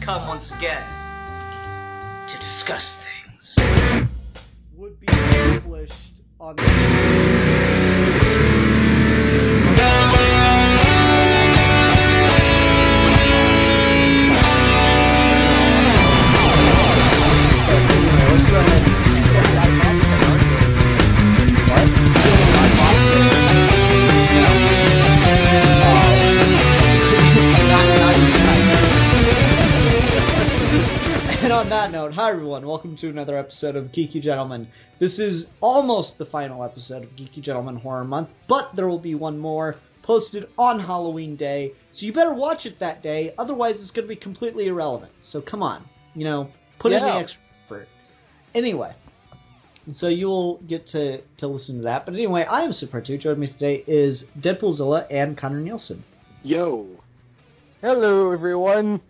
come once again to discuss things. Would be published on And on that note, hi everyone, welcome to another episode of Geeky Gentlemen. This is almost the final episode of Geeky Gentlemen Horror Month, but there will be one more posted on Halloween Day, so you better watch it that day, otherwise it's going to be completely irrelevant. So come on, put in the extra effort. Anyway, so you'll get to listen to that, but anyway, I am Super2. Joining me today is Deadpoolzilla and Connor Nielsen. Yo. Hello, everyone.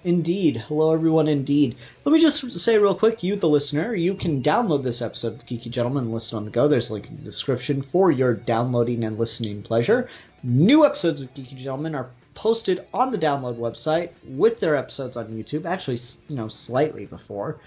Indeed. Hello, everyone, indeed. Let me just say real quick, you, the listener, you can download this episode of Geeky Gentlemen and listen on the go. There's a link in the description for your downloading and listening pleasure. New episodes of Geeky Gentlemen are posted on the download website with their episodes on YouTube, actually, slightly before.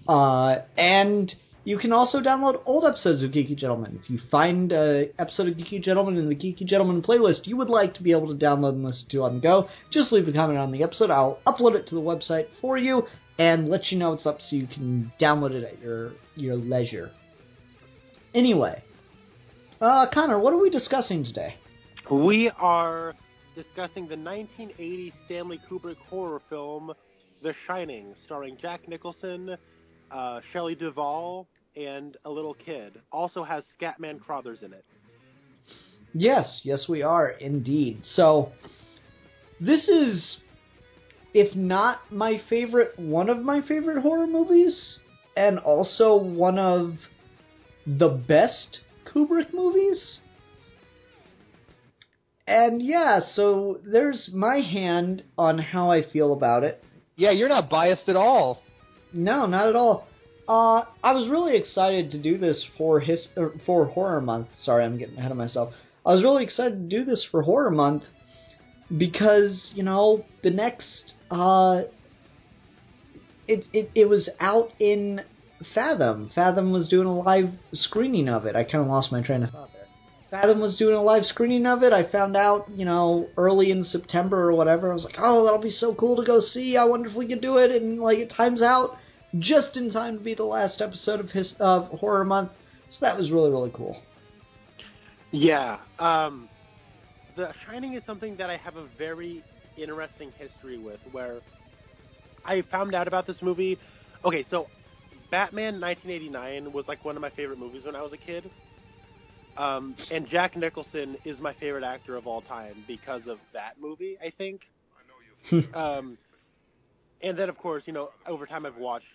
And you can also download old episodes of Geeky Gentlemen. If you find an episode of Geeky Gentlemen in the Geeky Gentlemen playlist you would like to be able to download and listen to on the go, just leave a comment on the episode. I'll upload it to the website for you and let you know it's up so you can download it at your leisure. Anyway, Connor, what are we discussing today? We are discussing the 1980 Stanley Kubrick horror film, The Shining, starring Jack Nicholson, Shelley Duvall, and a little kid. Also has Scatman Crothers in it. Yes, we are, indeed. So, this is, if not my favorite, one of my favorite horror movies, and also one of the best Kubrick movies. And yeah, so there's my hand on how I feel about it. Yeah, you're not biased at all. No, not at all. I was really excited to do this for Horror Month. Sorry, I'm getting ahead of myself. I was really excited to do this for Horror Month because, the next, it was out in Fathom. Fathom was doing a live screening of it. I kind of lost my train of thought there. Fathom was doing a live screening of it. I found out, early in September or whatever. I was like, oh, that'll be so cool to go see. I wonder if we could do it. And, it times out just in time to be the last episode of Horror Month. So that was really, really cool. Yeah. The Shining is something that I have a very interesting history with, where I found out about this movie. Okay, so Batman 1989 was, one of my favorite movies when I was a kid. And Jack Nicholson is my favorite actor of all time because of that movie, I think. And then, of course, over time I've watched,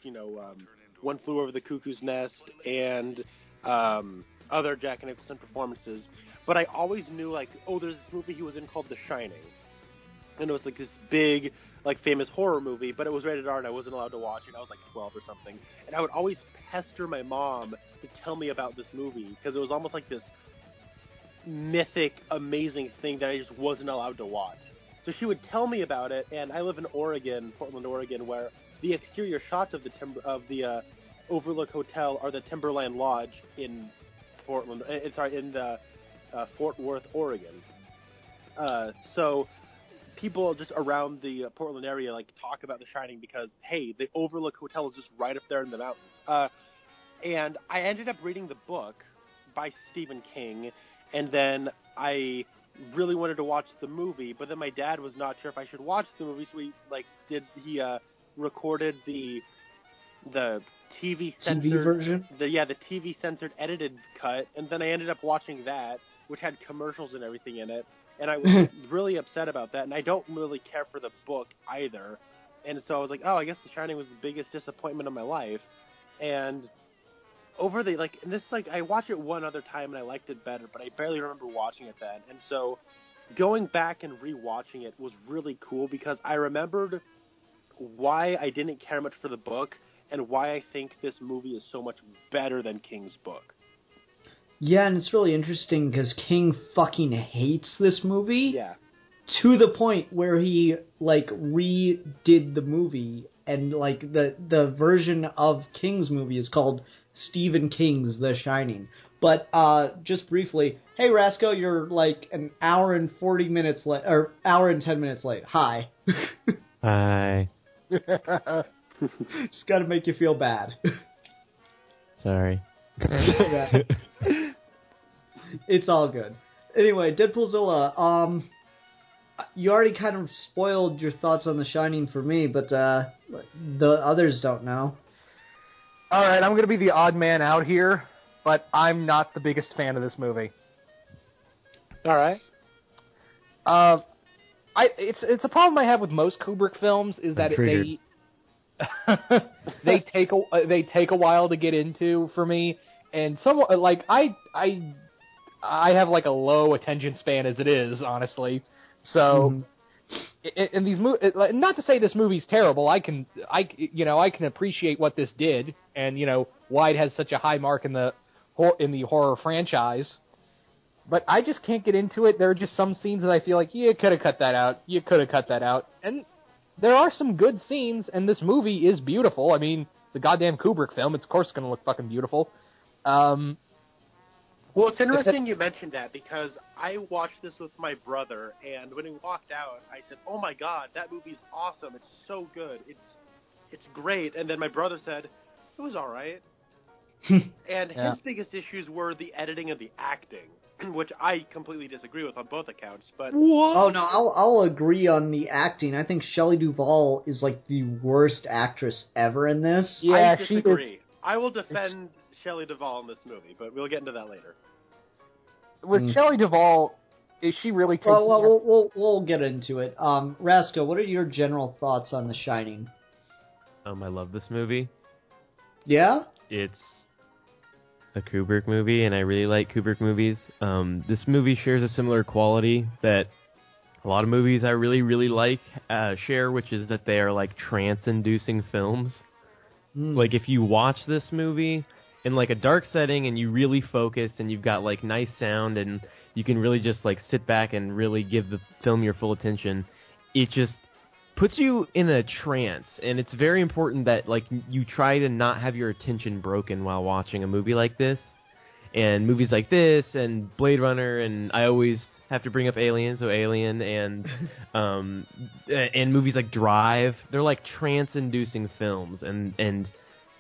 One Flew Over the Cuckoo's Nest and other Jack Nicholson performances. But I always knew, there's this movie he was in called The Shining. And it was, this big, famous horror movie, but it was rated R and I wasn't allowed to watch it. I was, 12 or something. And I would always pester my mom to tell me about this movie, because it was almost like this mythic, amazing thing that I just wasn't allowed to watch. So she would tell me about it, and I live in Oregon, Portland, Oregon, where the exterior shots of the Overlook Hotel are the Timberland Lodge in Portland. In Fort Worth, Oregon. So people just around the Portland area talk about The Shining because, hey, the Overlook Hotel is just right up there in the mountains. And I ended up reading the book by Stephen King, and then I really wanted to watch the movie, but then my dad was not sure if I should watch the movie, so he recorded the TV censored version? The TV censored edited cut, and then I ended up watching that, which had commercials and everything in it, and I was really upset about that, and I don't really care for the book either, and so I was like, oh, I guess The Shining was the biggest disappointment of my life, and over the, I watched it one other time and I liked it better, but I barely remember watching it then. And so going back and rewatching it was really cool because I remembered why I didn't care much for the book and why I think this movie is so much better than King's book. Yeah, and it's really interesting because King fucking hates this movie. Yeah. to the point where he like redid the movie, and like the version of King's movie is called Stephen King's The Shining. But just briefly, hey Rasco, you're like an hour and 40 minutes late, or hour and 10 minutes late. Hi. Hi. Just got to make you feel bad. Sorry. It's all good. Anyway, Deadpoolzilla, you already kind of spoiled your thoughts on The Shining for me, but the others don't know. All right, I'm going to be the odd man out here, but I'm not the biggest fan of this movie. All right. It's a problem I have with most Kubrick films is that they take a while to get into for me, and somewhat like I have like a low attention span as it is, honestly. So, in these not to say this movie's terrible. I can appreciate what this did, and why it has such a high mark in the horror franchise. But I just can't get into it. There are just some scenes that I feel like you could have cut that out. You could have cut that out, and there are some good scenes, and this movie is beautiful. I mean, it's a goddamn Kubrick film. It's of course going to look fucking beautiful. Well, it's interesting you mentioned that, because I watched this with my brother, and when he walked out, I said, "Oh my god, that movie's awesome! It's so good! It's great!" And then my brother said, "It was all right." And his biggest issues were the editing and the acting, which I completely disagree with on both accounts. But oh no, I'll agree on the acting. I think Shelley Duvall is like the worst actress ever in this. Yeah, I disagree. I will defend Shelley Duvall in this movie, but we'll get into that later. With Shelley Duvall, is she really takes... We'll get into it. Rasco, what are your general thoughts on The Shining? I love this movie. Yeah? It's a Kubrick movie, and I really like Kubrick movies. This movie shares a similar quality that a lot of movies I really, really like share, which is that they are like trance-inducing films. Like, if you watch this movie in like a dark setting and you really focus and you've got like nice sound and you can really just like sit back and really give the film your full attention, it just puts you in a trance. And it's very important that like you try to not have your attention broken while watching a movie like this. And movies like this and Blade Runner, and I always have to bring up Alien, so Alien, and movies like Drive, they're like trance-inducing films, and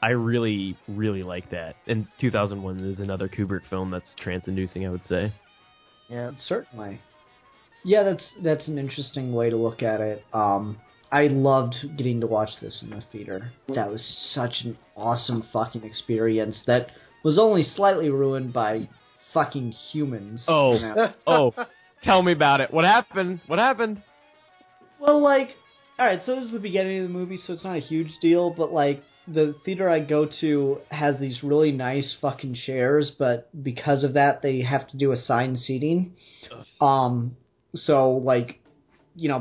I really, really like that. And 2001 is another Kubrick film that's trance-inducing, I would say. Yeah, certainly. Yeah, that's an interesting way to look at it. I loved getting to watch this in the theater. That was such an awesome fucking experience that was only slightly ruined by fucking humans. Oh, tell me about it. What happened? Well, like, alright, so this is the beginning of the movie, so it's not a huge deal, but, like, the theater I go to has these really nice fucking chairs, but because of that, they have to do assigned seating. So, like,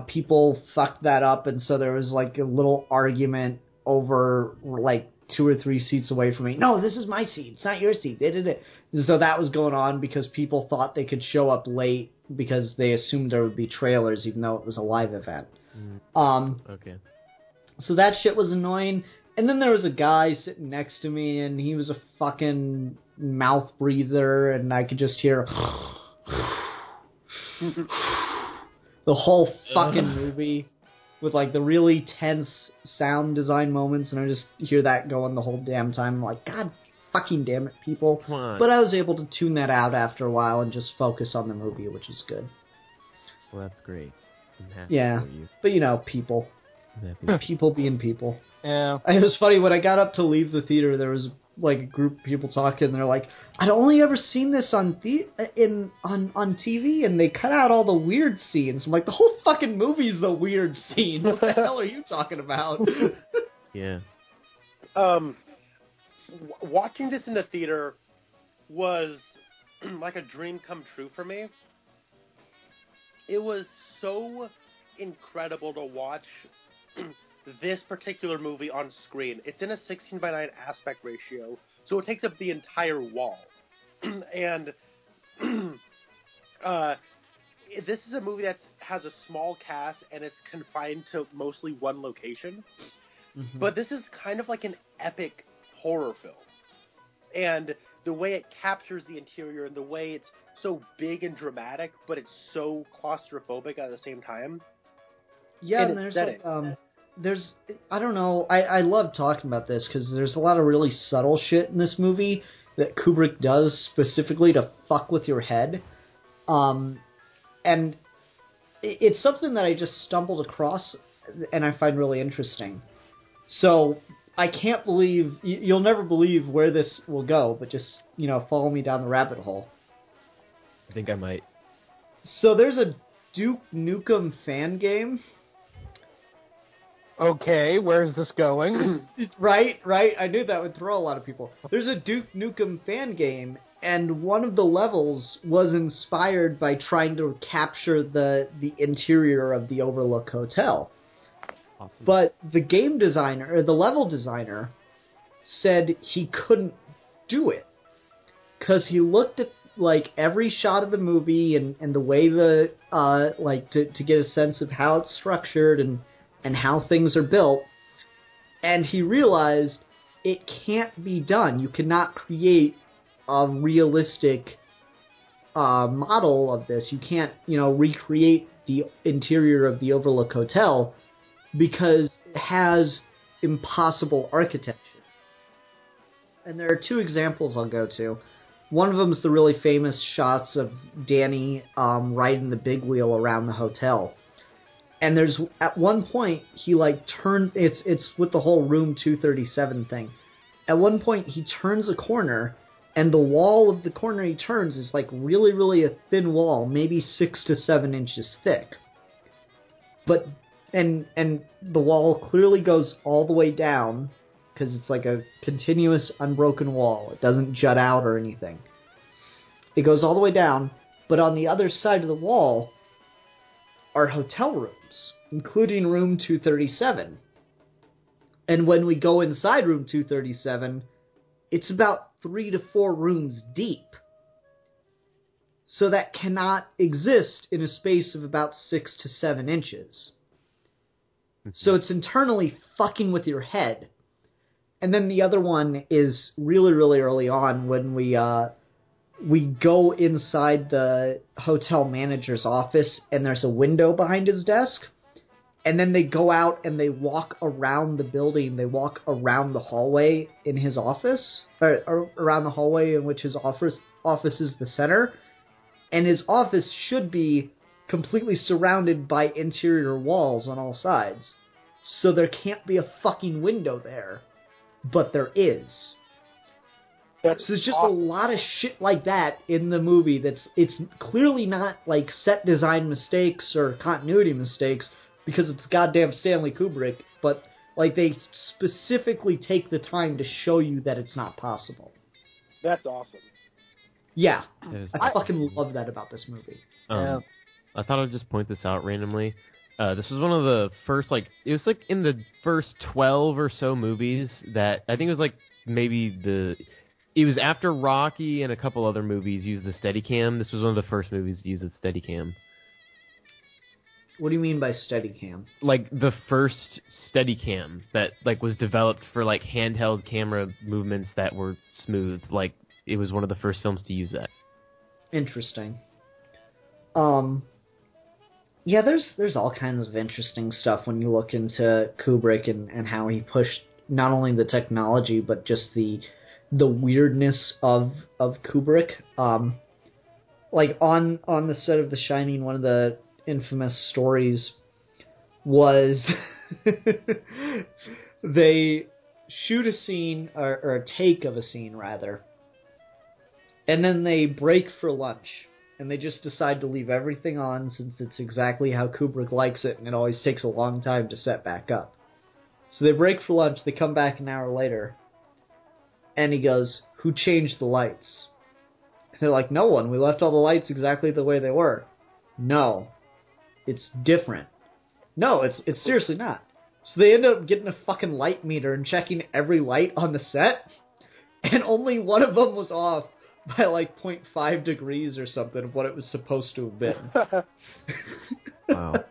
people fucked that up, and so there was, like, a little argument over, like, 2 or 3 seats away from me. No, this is my seat. It's not your seat. So that was going on because people thought they could show up late because they assumed there would be trailers, even though it was a live event. Okay. So that shit was annoying. And then there was a guy sitting next to me, and he was a fucking mouth breather, and I could just hear the whole fucking movie with, like, the really tense sound design moments, and I just hear that going the whole damn time. I'm like, God fucking damn it, people. Come on. But I was able to tune that out after a while and just focus on the movie, which is good. Well, that's great. I'm happy Yeah, for you. but people. I'm happy. People being people. Yeah. It was funny, when I got up to leave the theater, there was, like, a group of people talking, and they're like, I'd only ever seen this on TV, and they cut out all the weird scenes. I'm like, the whole fucking movie's the weird scene. What the hell are you talking about? Yeah. Watching this in the theater was like a dream come true for me. It was so incredible to watch this particular movie on screen. It's in a 16:9 aspect ratio, so it takes up the entire wall. And this is a movie that has a small cast and it's confined to mostly one location. Mm-hmm. But this is kind of like an epic horror film. And the way it captures the interior and the way it's so big and dramatic, but it's so claustrophobic at the same time. Yeah, and there's I don't know, I love talking about this because there's a lot of really subtle shit in this movie that Kubrick does specifically to fuck with your head. And it's something that I just stumbled across and I find really interesting. So I can't believe, you'll never believe where this will go, but just, follow me down the rabbit hole. I think I might. So there's a Duke Nukem fan game. Okay, where's this going? Right. I knew that would throw a lot of people. There's a Duke Nukem fan game, and one of the levels was inspired by trying to capture the interior of the Overlook Hotel. Awesome. But the game designer, or the level designer, said he couldn't do it. Because he looked at, every shot of the movie and the way to get a sense of how it's structured and how things are built, and he realized it can't be done. You cannot create a realistic model of this. You can't, recreate the interior of the Overlook Hotel because it has impossible architecture. And there are two examples I'll go to. One of them is the really famous shots of Danny riding the big wheel around the hotel. And there's, at one point, he, turns, it's with the whole room 237 thing. At one point, he turns a corner, and the wall of the corner he turns is, really, really a thin wall, maybe 6 to 7 inches thick. But, and the wall clearly goes all the way down, because it's a continuous, unbroken wall. It doesn't jut out or anything. It goes all the way down, but on the other side of the wall are hotel rooms, including room 237. And when we go inside room 237, it's about 3 to 4 rooms deep. So that cannot exist in a space of about 6 to 7 inches. So it's internally fucking with your head. And then the other one is really, really early on when we go inside the hotel manager's office and there's a window behind his desk. And then they go out and they walk around the building. They walk around the hallway in his office, or around the hallway in which his office is the center. And his office should be completely surrounded by interior walls on all sides. So there can't be a fucking window there. But there is. So there's just a lot of shit like that in the movie it's clearly not set design mistakes or continuity mistakes because it's goddamn Stanley Kubrick, but they specifically take the time to show you that it's not possible. That's awesome. Yeah. I fucking love that about this movie. I thought I'd just point this out randomly. This was one of the first, it was in the first 12 or so movies that, I think it was it was after Rocky and a couple other movies used the Steadicam. This was one of the first movies to use the Steadicam. What do you mean by Steadicam? The first Steadicam that, was developed for, handheld camera movements that were smooth. It was one of the first films to use that. Interesting. Yeah, there's all kinds of interesting stuff when you look into Kubrick and how he pushed not only the technology but just the weirdness of Kubrick. On the set of The Shining, one of the infamous stories was they shoot a scene or a take of a scene rather, and then they break for lunch. And they just decide to leave everything on since it's exactly how Kubrick likes it, and it always takes a long time to set back up. So they break for lunch, they come back an hour later, and he goes, "Who changed the lights?" And they're like, "No one, we left all the lights exactly the way they were." "No, it's different." "No, it's seriously not." So they end up getting a fucking light meter and checking every light on the set, and only one of them was off by like 0.5 degrees or something of what it was supposed to have been. Wow.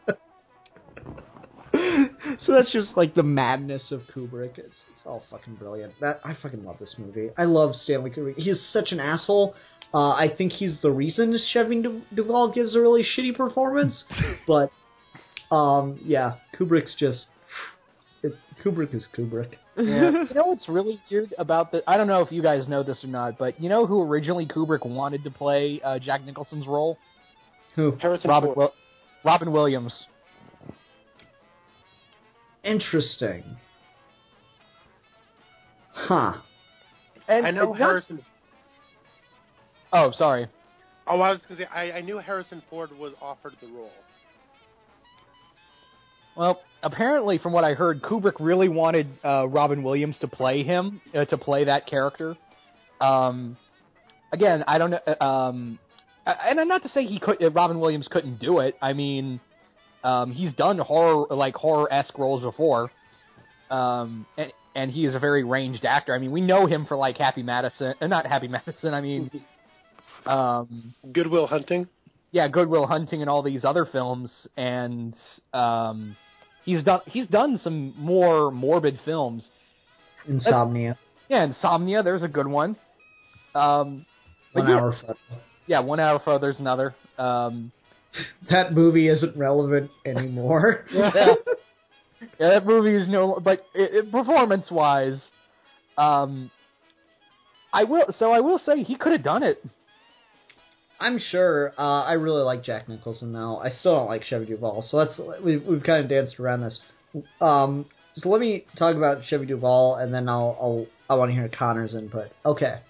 So that's just like the madness of Kubrick. It's all fucking brilliant. I fucking love this movie. I love Stanley Kubrick. He's such an asshole. I think he's the reason Chevy Duvall gives a really shitty performance. But yeah, Kubrick's just Kubrick is Kubrick. Yeah. You know what's really weird about the? I don't know if you guys know this or not, but you know who originally Kubrick wanted to play Jack Nicholson's role? Who? Harrison Robin Ford. Robin Williams. Interesting. Huh. And, I know and not- Harrison. Oh, sorry. Oh, I was gonna say I knew Harrison Ford was offered the role. Well, apparently, from what I heard, Kubrick really wanted Robin Williams to play him, to play that character. Again, I don't know, and not to say Robin Williams couldn't do it. I mean, he's done horror-esque roles before, and he is a very ranged actor. I mean, we know him for like Happy Madison, not Happy Madison. I mean, Good Will Hunting. yeah, Good Will Hunting and all these other films, and he's done some more morbid films. Insomnia. Yeah, Insomnia, there's a good one. But 1 yeah, hour photo. yeah, 1 hour photo, there's another. That movie isn't relevant anymore. Yeah, that movie is but performance-wise, I will say he could have done it. I'm sure. I really like Jack Nicholson though. I still don't like Chevy Duvall. So we've kind of danced around this. So let me talk about Chevy Duvall, and then I want to hear Connor's input. Okay.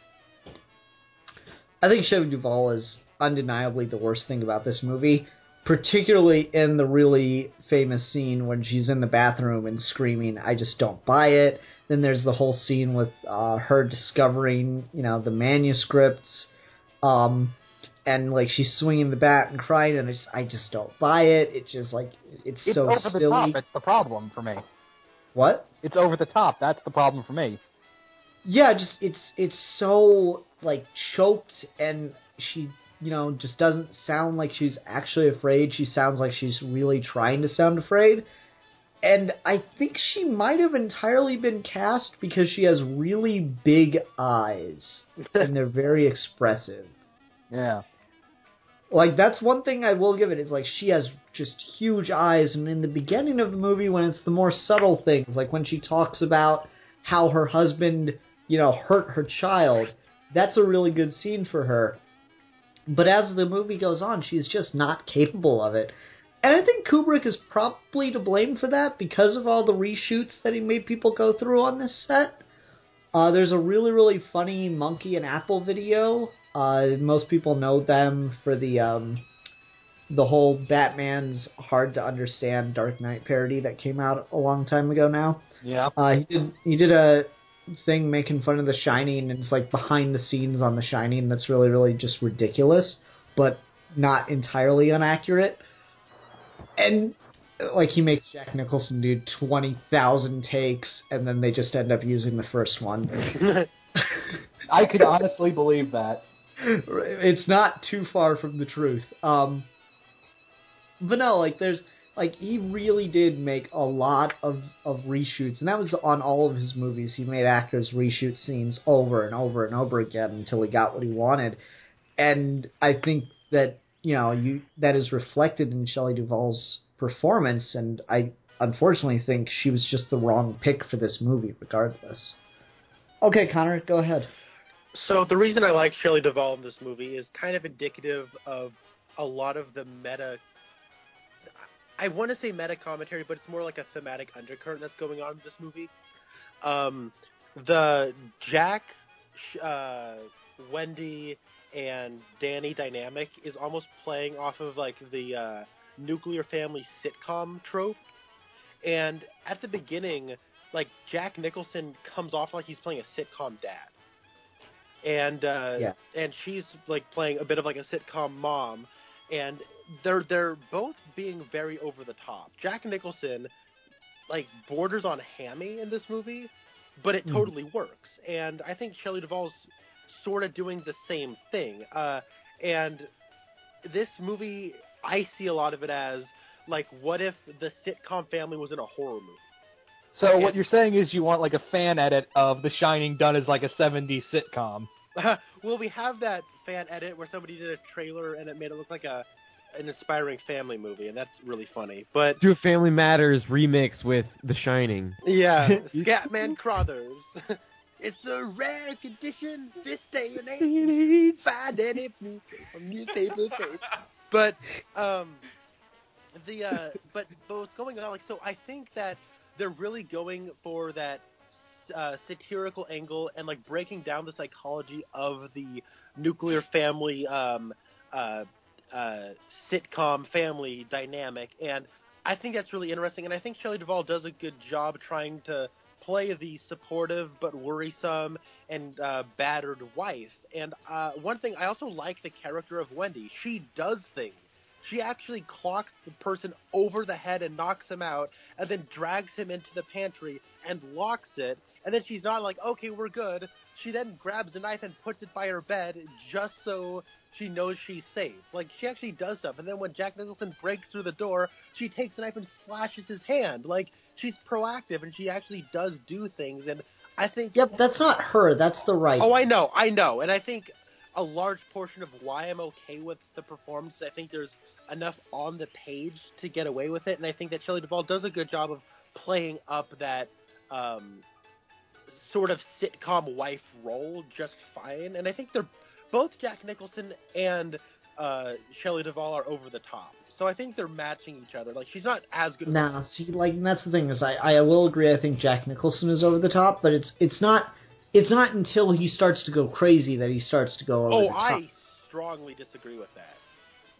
I think Chevy Duvall is undeniably the worst thing about this movie, particularly in the really famous scene when she's in the bathroom and screaming, "I just don't buy it." Then there's the whole scene with her discovering, the manuscripts, and like she's swinging the bat and crying, and I just don't buy it. It's just like it's so over silly. the top. It's the problem for me. What? It's over the top. That's the problem for me. Yeah, just it's so like choked, and she just doesn't sound like she's actually afraid. She sounds like she's really trying to sound afraid. And I think she might have entirely been cast because she has really big eyes, and they're very expressive. Yeah. Like, that's one thing I will give it, is like she has just huge eyes, and in the beginning of the movie when it's the more subtle things, like when she talks about how her husband, hurt her child, that's a really good scene for her. But as the movie goes on, she's just not capable of it. And I think Kubrick is probably to blame for that because of all the reshoots that he made people go through on this set. There's a really, really funny Monkey and Apple video. Most people know them for the whole Batman's hard to understand Dark Knight parody that came out a long time ago now. Yeah. He did a thing making fun of The Shining, and it's like behind the scenes on The Shining that's really, really just ridiculous, but not entirely inaccurate. And like he makes Jack Nicholson do 20,000 takes, and then they just end up using the first one. I could honestly believe that. It's not too far from the truth. But no, he really did make a lot of reshoots, and that was on all of his movies. He made actors reshoot scenes over and over and over again until he got what he wanted. And I think that, that is reflected in Shelley Duvall's performance, and I unfortunately think she was just the wrong pick for this movie regardless. Okay, Connor, go ahead. So the reason I like Shelley Duvall in this movie is kind of indicative of a lot of the meta, I want to say meta commentary, but it's more like a thematic undercurrent that's going on in this movie. The Jack, Wendy, and Danny dynamic is almost playing off of like the nuclear family sitcom trope. And at the beginning, like Jack Nicholson comes off like he's playing a sitcom dad. And she's like playing a bit of like a sitcom mom, and they're both being very over the top. Jack Nicholson like borders on hammy in this movie, but it totally works. And I think Shelley Duvall's sort of doing the same thing. And this movie, I see a lot of it as, like, what if the sitcom family was in a horror movie? So what you're saying is you want like a fan edit of The Shining done as like a 70s sitcom. Well, we have that fan edit where somebody did a trailer and it made it look like an inspiring family movie, and that's really funny. But Do a Family Matters remix with The Shining. yeah, Scatman Crothers. It's a rare condition this day and age. Find any newspaper face. But but what's going on? Like, so I think that they're really going for that satirical angle and like breaking down the psychology of the nuclear family sitcom family dynamic, and I think that's really interesting. And I think Shelley Duvall does a good job trying to play the supportive but worrisome and battered wife. And one thing, I also like the character of Wendy. She does things. She actually clocks the person over the head and knocks him out, and then drags him into the pantry and locks it. And then she's not like, okay, we're good. She then grabs a knife and puts it by her bed just so she knows she's safe. Like, she actually does stuff. And then when Jack Nicholson breaks through the door, she takes a knife and slashes his hand. Like, she's proactive, and she actually does do things. And I think... Yep, that's not her. That's the writer. Oh, I know. And I think a large portion of why I'm okay with the performance, I think there's enough on the page to get away with it. And I think that Shelley Duvall does a good job of playing up that sort of sitcom wife role just fine. And I think they're both Jack Nicholson and Shelley Duvall are over the top. So I think they're matching each other. Like, she's not as good. Nah, see, like, that's the thing is I will agree. I think Jack Nicholson is over the top, but it's not until he starts to go crazy that he starts to go over the top. I strongly disagree with that.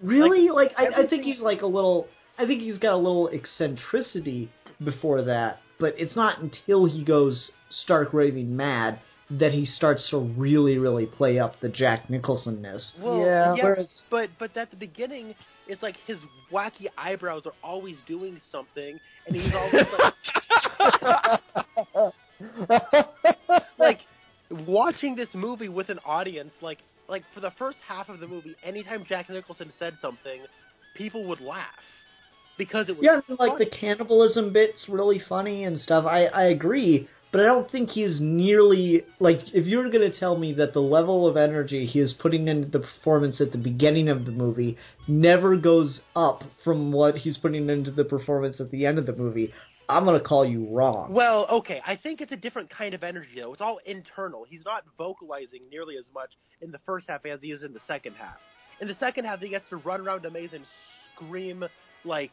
Really? Like I think he's like a little. I think he's got a little eccentricity before that, but it's not until he goes stark raving mad that he starts to really, really play up the Jack Nicholson-ness. Well, yeah. Whereas, but at the beginning, it's like his wacky eyebrows are always doing something, and he's always like, like watching this movie with an audience, like for the first half of the movie, anytime Jack Nicholson said something, people would laugh because it was like funny. The cannibalism bit's really funny and stuff. I agree. But I don't think he's nearly, like, if you were going to tell me that the level of energy he is putting into the performance at the beginning of the movie never goes up from what he's putting into the performance at the end of the movie, I'm going to call you wrong. Well, okay, I think it's a different kind of energy, though. It's all internal. He's not vocalizing nearly as much in the first half as he is in the second half. In the second half, he gets to run around a maze and scream, like,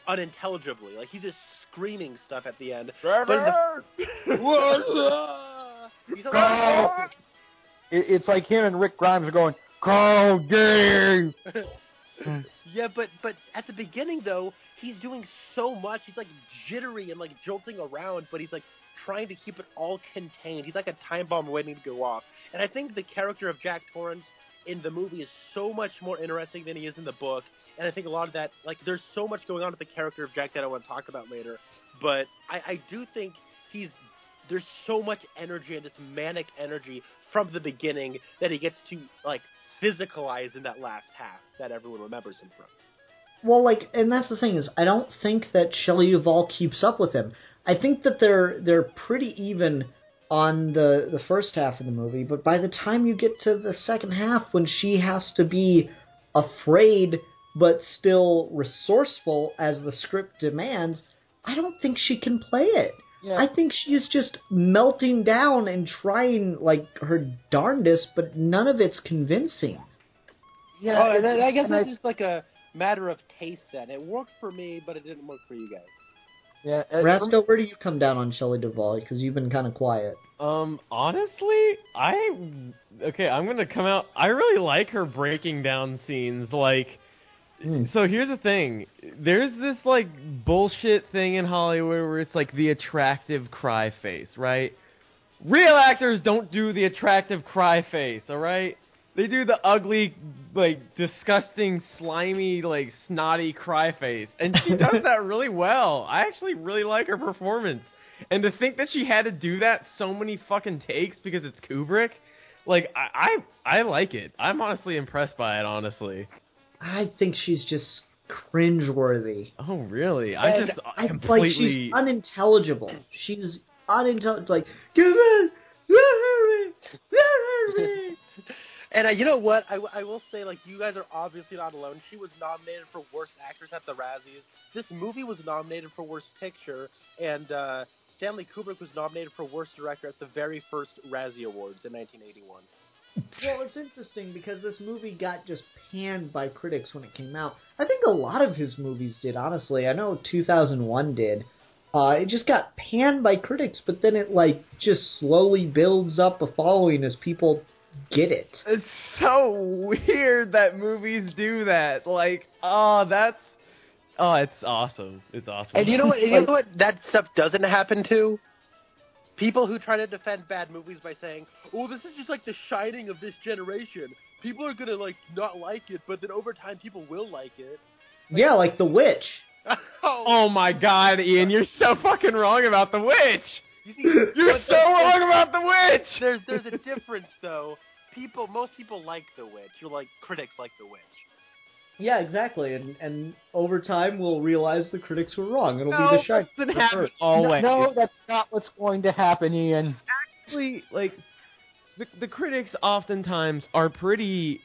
unintelligibly. Like, he's just screaming stuff at the end. It's like him and Rick Grimes are going, "Call Dave!" Yeah, but at the beginning, though, he's doing so much. He's, like, jittery and, like, jolting around, but he's, like, trying to keep it all contained. He's like a time bomb waiting to go off. And I think the character of Jack Torrance in the movie is so much more interesting than he is in the book. And I think a lot of that, like, there's so much going on with the character of Jack that I want to talk about later. But I do think there's so much energy and this manic energy from the beginning that he gets to, like, physicalize in that last half that everyone remembers him from. Well, like, and that's the thing is, I don't think that Shelley Duvall keeps up with him. I think that they're pretty even on the first half of the movie, but by the time you get to the second half, when she has to be afraid but still resourceful as the script demands, I don't think she can play it. Yeah. I think she's just melting down and trying, like, her darndest, but none of it's convincing. Yeah, I guess it's just like a matter of taste then. It worked for me, but it didn't work for you guys. Yeah, Rasto, where do you come down on Shelley Duvall? Because you've been kind of quiet. Honestly, I'm gonna come out. I really like her breaking down scenes. Like, so here's the thing. There's this, like, bullshit thing in Hollywood where it's like the attractive cry face, right? Real actors don't do the attractive cry face, alright? They do the ugly, like, disgusting, slimy, like, snotty cry face. And she does that really well. I actually really like her performance. And to think that she had to do that so many fucking takes because it's Kubrick, like, I like it. I'm honestly impressed by it, honestly. I think she's just cringeworthy. Oh, really? I completely... Like, she's unintelligible. She's unintelligible. Like, give it! Hurry! Hurry! And you know what? I will say, like, you guys are obviously not alone. She was nominated for Worst Actress at the Razzies. This movie was nominated for Worst Picture, and Stanley Kubrick was nominated for Worst Director at the very first Razzie Awards in 1981. Well, it's interesting because this movie got just panned by critics when it came out. I think a lot of his movies did, honestly. I know 2001 did. It just got panned by critics, but then it, like, just slowly builds up a following as people get it. It's so weird that movies do that. Like, it's awesome. It's awesome. And you know what? You know what that stuff doesn't happen to? People who try to defend bad movies by saying, "Oh, this is just like The Shining of this generation. People are gonna like not like it, but then over time people will like it." Yeah, like The Witch. Oh my God, Ian, you're so fucking wrong about The Witch. You're so wrong about The Witch. There's a difference though. Most people like The Witch. You're like critics like The Witch. Yeah, exactly. And over time we'll realize the critics were wrong. It'll be The Shining. That doesn't happen always. No, that's not what's going to happen, Ian. Actually, like, the critics oftentimes are pretty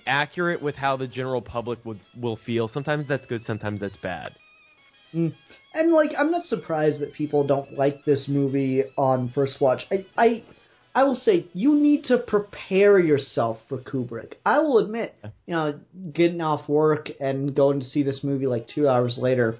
accurate with how the general public will feel. Sometimes that's good, sometimes that's bad. And, like, I'm not surprised that people don't like this movie on first watch. I will say, you need to prepare yourself for Kubrick. I will admit, you know, getting off work and going to see this movie like 2 hours later,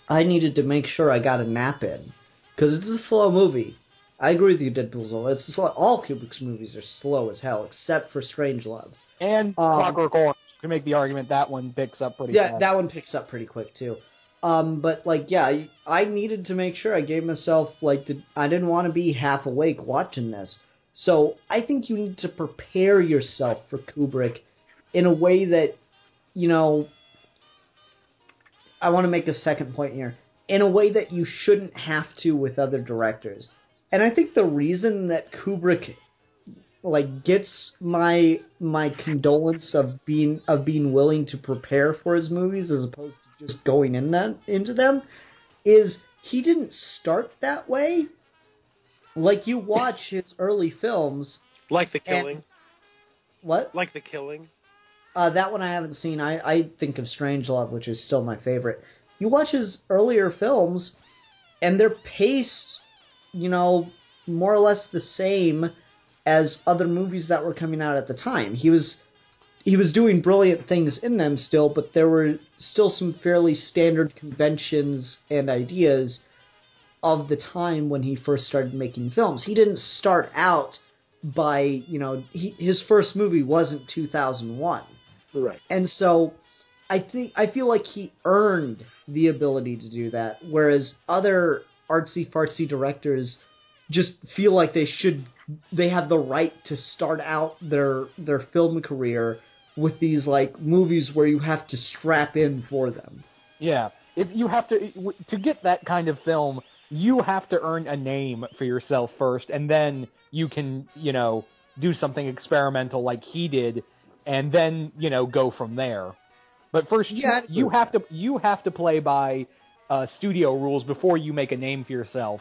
I needed to make sure I got a nap in. Because it's a slow movie. I agree with you, Deadpool's slow. It's slow. All Kubrick's movies are slow as hell, except for Strangelove. And Clockwork Orange. You can make the argument that one picks up pretty fast. Yeah, that one picks up pretty quick, too. But, like, yeah, I needed to make sure I gave myself, like, I didn't want to be half awake watching this. So I think you need to prepare yourself for Kubrick in a way that, you know, I want to make a second point here, in a way that you shouldn't have to with other directors. And I think the reason that Kubrick, like, gets my condolence of being willing to prepare for his movies as opposed to just going into them is he didn't start that way. Like, you watch his early films, like The Killing. What? Like The Killing. That one I haven't seen. I think of Strangelove, which is still my favorite. You watch his earlier films, and they're paced, you know, more or less the same as other movies that were coming out at the time. He was doing brilliant things in them still, but there were still some fairly standard conventions and ideas of the time when he first started making films. He didn't start out by, you know, his first movie wasn't 2001. Right. And so I feel like he earned the ability to do that, whereas other artsy-fartsy directors just feel like they have the right to start out their film career with these, like, movies where you have to strap in for them. Yeah. If you have to get that kind of film, you have to earn a name for yourself first, and then you can, you know, do something experimental like he did, and then, you know, go from there. But first, you have to play by studio rules before you make a name for yourself.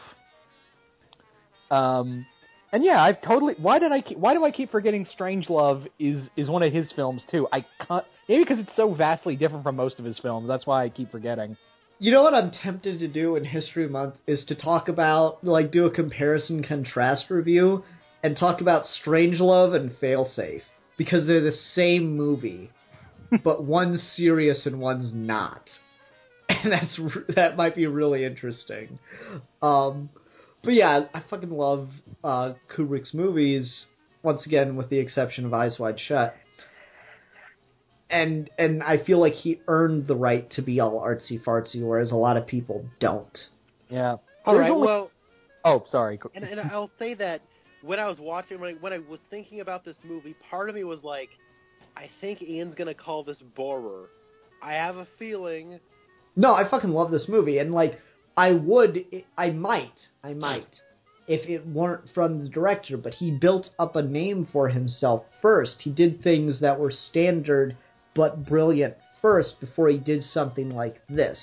And yeah, I've totally. Why do I keep forgetting Strangelove is one of his films too? I can't, maybe because it's so vastly different from most of his films. That's why I keep forgetting. You know what I'm tempted to do in History Month is to talk about, like, do a comparison contrast review and talk about Strangelove and Failsafe, because they're the same movie, but one's serious and one's not. And that might be really interesting. But yeah, I fucking love Kubrick's movies, once again, with the exception of Eyes Wide Shut. And I feel like he earned the right to be all artsy-fartsy, whereas a lot of people don't. Yeah. All right, well... Oh, sorry. And I'll say that when I was watching, when I was thinking about this movie, part of me was like, I think Ian's going to call this borer. I have a feeling... No, I fucking love this movie, and, like, I might, if it weren't from the director, but he built up a name for himself first. He did things that were standard but brilliant first before he did something like this.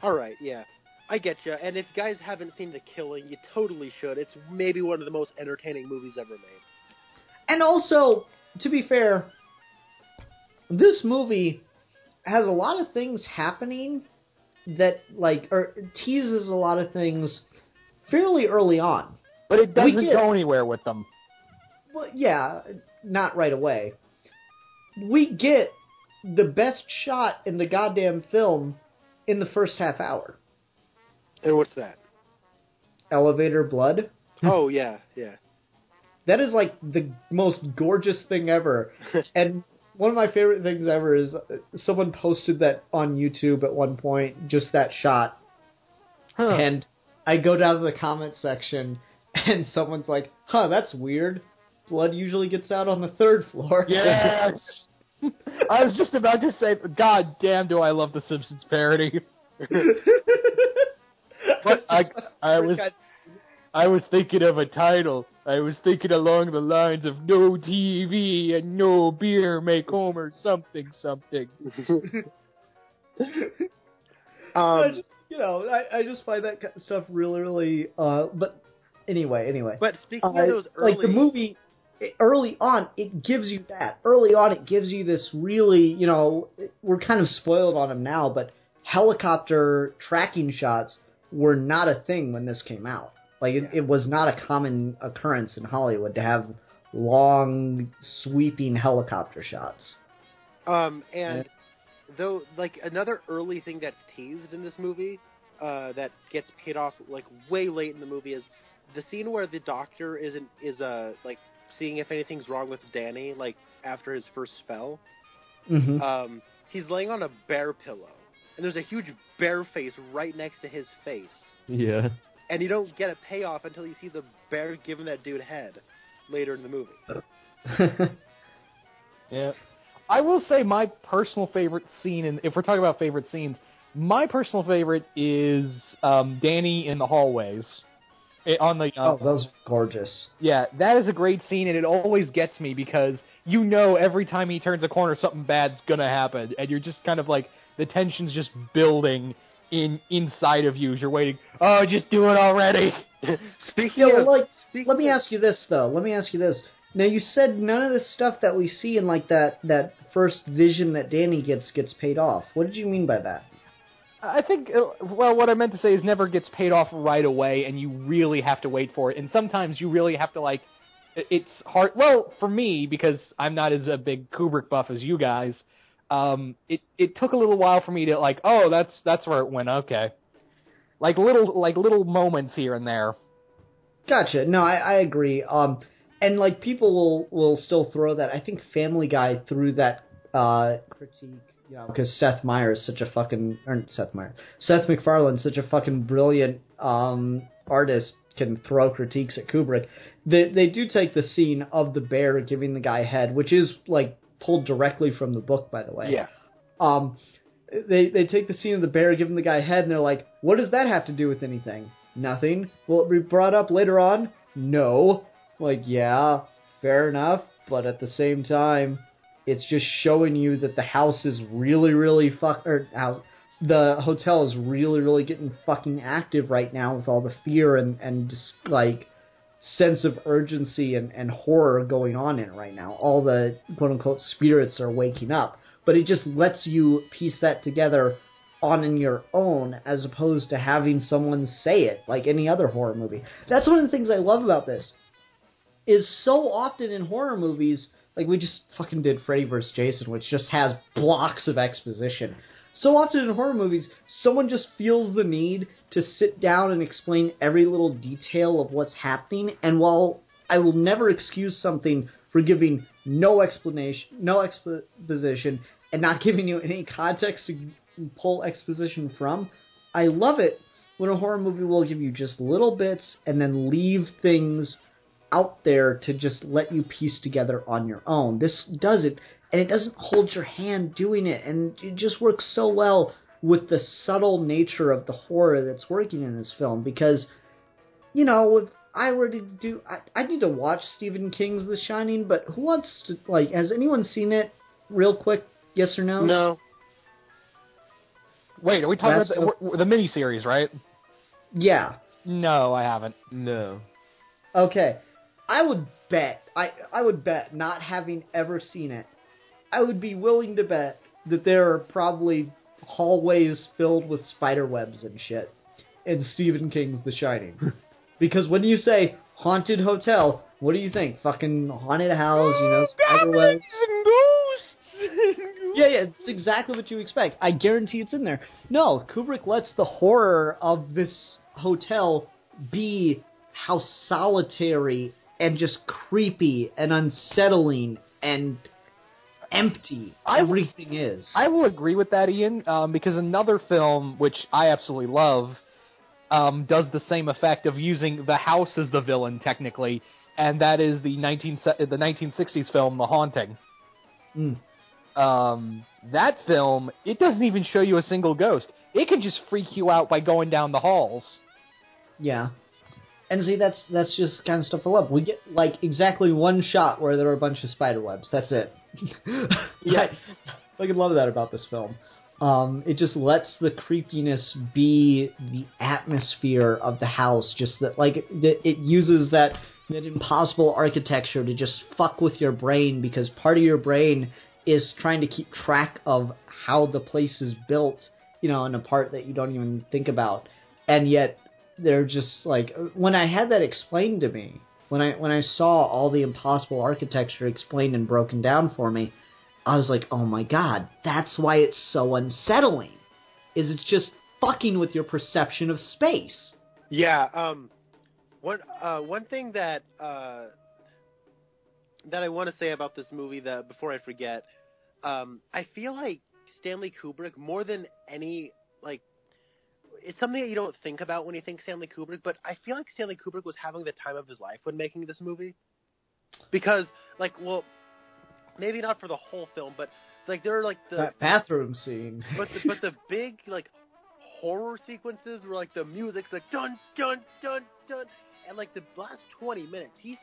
All right, yeah. I get you. And if you guys haven't seen The Killing, you totally should. It's maybe one of the most entertaining movies ever made. And also, to be fair, this movie has a lot of things happening that, like, or teases a lot of things fairly early on. But it doesn't go anywhere with them. Well, yeah, not right away. We get the best shot in the goddamn film in the first half hour. And what's that? Elevator blood. Oh, yeah, yeah. That is, like, the most gorgeous thing ever. And one of my favorite things ever is someone posted that on YouTube at one point, just that shot. Huh. And I go down to the comment section, and someone's like, that's weird. Blood usually gets out on the third floor. Yes! I was just about to say, God damn, do I love the Simpsons parody. But I was thinking of a title. I was thinking along the lines of no TV and no beer make Homer something something. I just find that stuff really, really. But anyway. But speaking of those early, like the movie, early on, it gives you that. Early on, it gives you this really, we're kind of spoiled on them now, but helicopter tracking shots were not a thing when this came out. Like, it was not a common occurrence in Hollywood to have long, sweeping helicopter shots. Though, like, another early thing that's teased in this movie that gets paid off, like, way late in the movie is the scene where the doctor is seeing if anything's wrong with Danny, like, after his first spell. Mm-hmm. He's laying on a bear pillow, and there's a huge bear face right next to his face. Yeah. And you don't get a payoff until you see the bear giving that dude head later in the movie. Yeah. I will say my personal favorite scene, and if we're talking about favorite scenes, my personal favorite is Danny in the hallways. Those are gorgeous. Yeah, that is a great scene, and it always gets me because every time he turns a corner, something bad's gonna happen, and you're just kind of like, the tension's just building inside of you as you're waiting. Oh, just do it already. Let me ask you this, though. Now, you said none of the stuff that we see in, like, that first vision that Danny gets paid off. What did you mean by that? I think, what I meant to say is never gets paid off right away, and you really have to wait for it. And sometimes you really have to, like, it's hard. Well, for me, because I'm not as a big Kubrick buff as you guys, it took a little while for me to, like, oh, that's where it went, okay. Like little moments here and there. Gotcha. No, I agree. And, like, people will still throw that. I think Family Guy threw that critique, because Seth MacFarlane's such a fucking brilliant artist, can throw critiques at Kubrick. They do take the scene of the bear giving the guy head, which is, like, pulled directly from the book, by the way. Yeah. They take the scene of the bear giving the guy head, and they're like, what does that have to do with anything? Nothing. Will it be brought up later on? No. Like, yeah, fair enough, but at the same time, it's just showing you that the house is really, really the hotel is really, really getting fucking active right now with all the fear and just, like, sense of urgency and horror going on in it right now. All the quote-unquote spirits are waking up. But it just lets you piece that together on your own as opposed to having someone say it like any other horror movie. That's one of the things I love about this. Is so often in horror movies, like we just fucking did Freddy vs. Jason, which just has blocks of exposition. So often in horror movies, someone just feels the need to sit down and explain every little detail of what's happening, and while I will never excuse something for giving no explanation, no exposition, and not giving you any context to pull exposition from, I love it when a horror movie will give you just little bits and then leave things out there to just let you piece together on your own. This does it, and it doesn't hold your hand doing it, and it just works so well with the subtle nature of the horror that's working in this film. Because, you know, if I were to do... I need to watch Stephen King's The Shining, but who wants to... Like, has anyone seen it real quick? Yes or no? No. Wait, are we talking about the miniseries, right? Yeah. No, I haven't. No. Okay. I would bet, not having ever seen it, I would be willing to bet that there are probably hallways filled with spider webs and shit in Stephen King's The Shining. Because when you say haunted hotel, what do you think? Fucking haunted house, you know, spider webs? And ghosts! Yeah, it's exactly what you expect. I guarantee it's in there. No, Kubrick lets the horror of this hotel be how solitary and just creepy and unsettling and empty everything is. I will agree with that, Ian, because another film, which I absolutely love, does the same effect of using the house as the villain, technically, and that is the 1960s film, The Haunting. That film, it doesn't even show you a single ghost. It can just freak you out by going down the halls. Yeah. And see, that's just kind of stuff I love. We get, like, exactly one shot where there are a bunch of spider webs. That's it. Yeah. I love that about this film. It just lets the creepiness be the atmosphere of the house. Just that, like, it uses that impossible architecture to just fuck with your brain, because part of your brain is trying to keep track of how the place is built, you know, in a part that you don't even think about. And yet, they're just, like, when I had that explained to me, when I saw all the impossible architecture explained and broken down for me, I was like, oh my god, that's why it's so unsettling. It's just fucking with your perception of space. Yeah, one thing that I want to say about this movie, that before I forget, I feel like Stanley Kubrick, more than any, like, it's something that you don't think about when you think Stanley Kubrick, but I feel like Stanley Kubrick was having the time of his life when making this movie. Because, like, well, maybe not for the whole film, but, like, there are, like, the... That bathroom scene. But the big, like, horror sequences where, like, the music's like, dun, dun, dun, dun, and, like, the last 20 minutes, he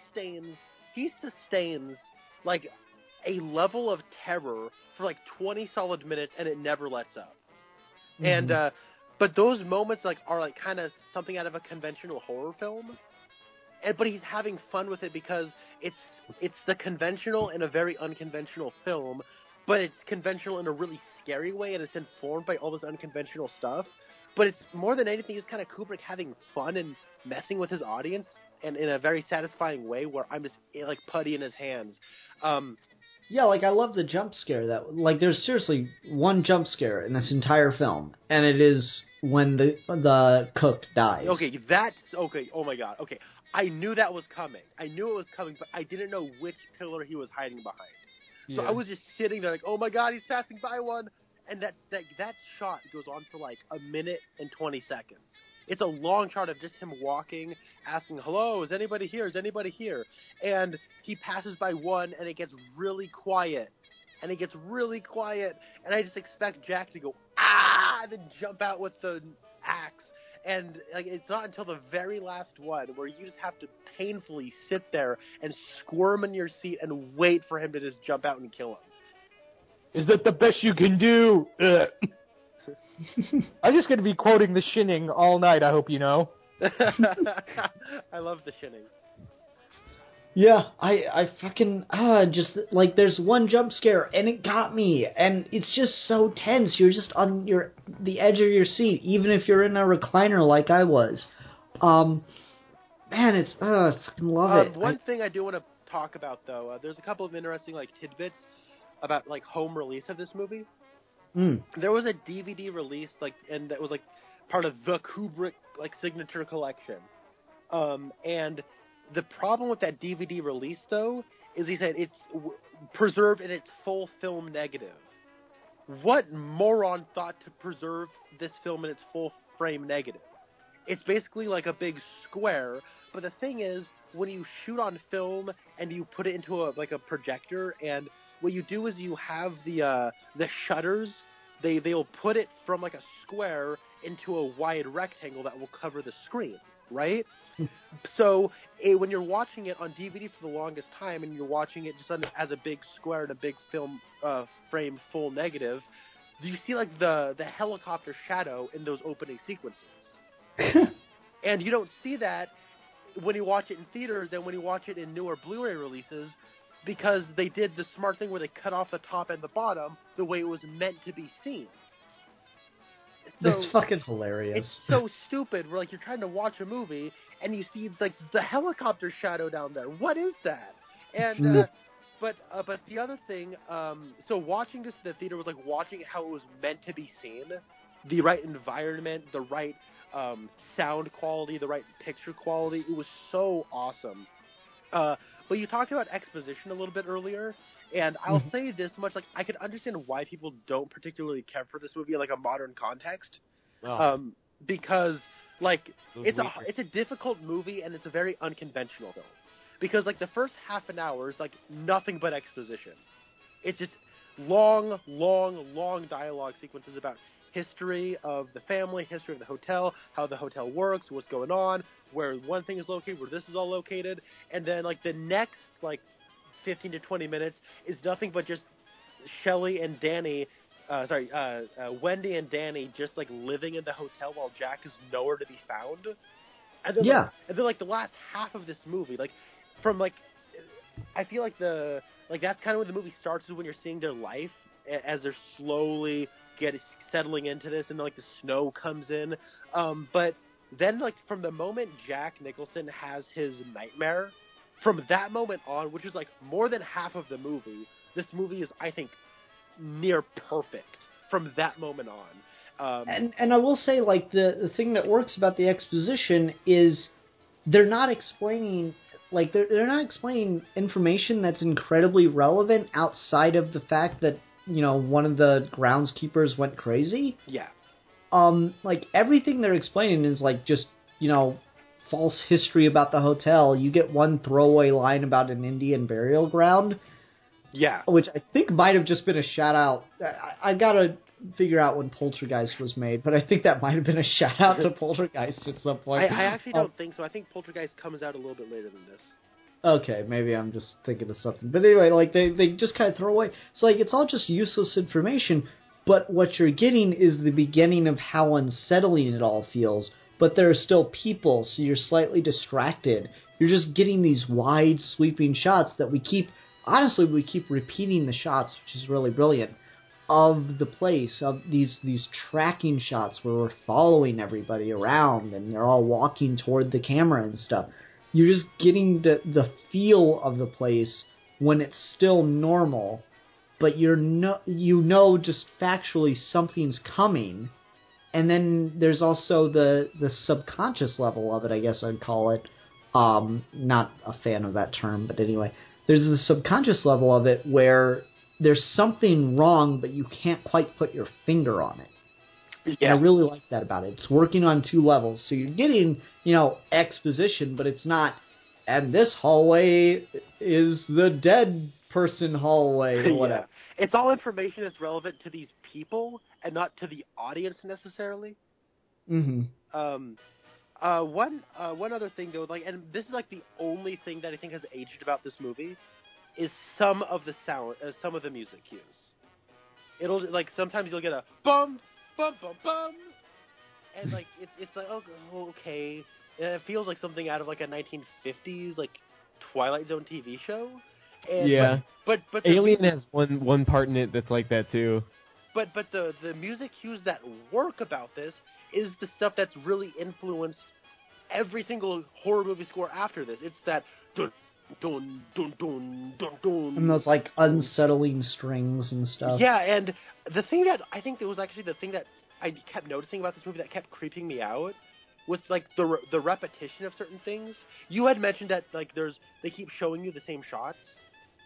sustains, like, a level of terror for, like, 20 solid minutes, and it never lets up. Mm-hmm. And, but those moments, like, are, like, kind of something out of a conventional horror film. But he's having fun with it because it's the conventional in a very unconventional film, but it's conventional in a really scary way, and it's informed by all this unconventional stuff. But it's more than anything, it's kind of Kubrick having fun and messing with his audience, and in a very satisfying way where I'm just, like, putty in his hands. Yeah, like, I love the jump scare. That, like, there's seriously one jump scare in this entire film, and it is when the cook dies. Okay, that's... Okay, oh my god, okay. I knew that was coming. I knew it was coming, but I didn't know which pillar he was hiding behind. Yeah. So I was just sitting there like, oh my god, he's passing by one! And that shot goes on for like a minute and 20 seconds. It's a long shot of just him walking, asking, hello, is anybody here? Is anybody here? And he passes by one, and it gets really quiet. And it gets really quiet, and I just expect Jack to go, ah, and then jump out with the axe. And like, it's not until the very last one where you just have to painfully sit there and squirm in your seat and wait for him to just jump out and kill him. Is that the best you can do? I'm just going to be quoting The Shining all night, I hope you know. I love The Shining. Yeah, I fucking, just, like, there's one jump scare, and it got me, and it's just so tense. You're just on the edge of your seat, even if you're in a recliner like I was. Man, it's, I fucking love it. One thing I do want to talk about, though, there's a couple of interesting, like, tidbits about, like, home release of this movie. There was a DVD release, like, and that was, like, part of the Kubrick, like, signature collection. And the problem with that DVD release, though, is he said it's preserved in its full film negative. What moron thought to preserve this film in its full frame negative? It's basically like a big square, but the thing is, when you shoot on film and you put it into a projector, and what you do is you have the shutters they'll put it from like a square into a wide rectangle that will cover the screen, right? So when you're watching it on DVD for the longest time, and you're watching it just as a big square and a big film frame full negative, you see like the helicopter shadow in those opening sequences. And you don't see that when you watch it in theaters and when you watch it in newer Blu-ray releases, because they did the smart thing where they cut off the top and the bottom the way it was meant to be seen. So, it's fucking hilarious. It's so stupid. Where like you're trying to watch a movie and you see like the helicopter shadow down there. What is that? And but the other thing, so watching this in the theater was like watching how it was meant to be seen. The right environment, the right sound quality, the right picture quality. It was so awesome. But you talked about exposition a little bit earlier, and I'll say this much: like I could understand why people don't particularly care for this movie in like a modern context, because like it's a difficult movie and it's a very unconventional film. Because like the first half an hour is like nothing but exposition. It's just long dialogue sequences about history of the family, history of the hotel, how the hotel works, what's going on, where one thing is located, where this is all located, and then like the next like 15 to 20 minutes is nothing but just Wendy and Danny just like living in the hotel while Jack is nowhere to be found. And then, and then like the last half of this movie, like from like, I feel like that's kind of when the movie starts, is when you're seeing their life as they're slowly settling into this, and then like the snow comes in. But then like from the moment Jack Nicholson has his nightmare, from that moment on, which is like more than half of the movie, this movie is, I think, near perfect from that moment on. And I will say, like, the thing that works about the exposition is they're not explaining, like, they're not explaining information that's incredibly relevant outside of the fact that, you know, one of the groundskeepers went crazy. Yeah. Like, everything they're explaining is, like, just, you know, false history about the hotel. You get one throwaway line about an Indian burial ground. Yeah. Which I think might have just been a shout-out. I gotta figure out when Poltergeist was made, but I think that might have been a shout-out to Poltergeist at some point. I actually don't think so. I think Poltergeist comes out a little bit later than this. Okay, maybe I'm just thinking of something. But anyway, like, they just kind of throw away. So, like, it's all just useless information, but what you're getting is the beginning of how unsettling it all feels. But there are still people, so you're slightly distracted. You're just getting these wide, sweeping shots that we keep repeating the shots, which is really brilliant, of the place, of these tracking shots where we're following everybody around and they're all walking toward the camera and stuff. You're just getting the feel of the place when it's still normal, but you know just factually something's coming. And then there's also the subconscious level of it, I guess I'd call it. Not a fan of that term, but anyway. There's the subconscious level of it where there's something wrong, but you can't quite put your finger on it. Yeah. And I really like that about it. It's working on two levels. So you're getting, you know, exposition, but it's not, and this hallway is the dead person hallway or whatever. Yeah. It's all information that's relevant to these people and not to the audience necessarily. Mm-hmm. One other thing though, like, and this is like the only thing that I think has aged about this movie, is some of the sound, some of the music cues. It'll like sometimes you'll get a bum bum bum bum, and like it's like, oh, okay, and it feels like something out of like a 1950s like Twilight Zone TV show. And, yeah, but Alien has one part in it that's like that too. But the music cues that work about this is the stuff that's really influenced every single horror movie score after this. It's that dun dun dun dun dun dun, and those like unsettling strings and stuff. Yeah, and the thing that I think it was actually the thing that I kept noticing about this movie that kept creeping me out was like the repetition of certain things. You had mentioned that like they keep showing you the same shots.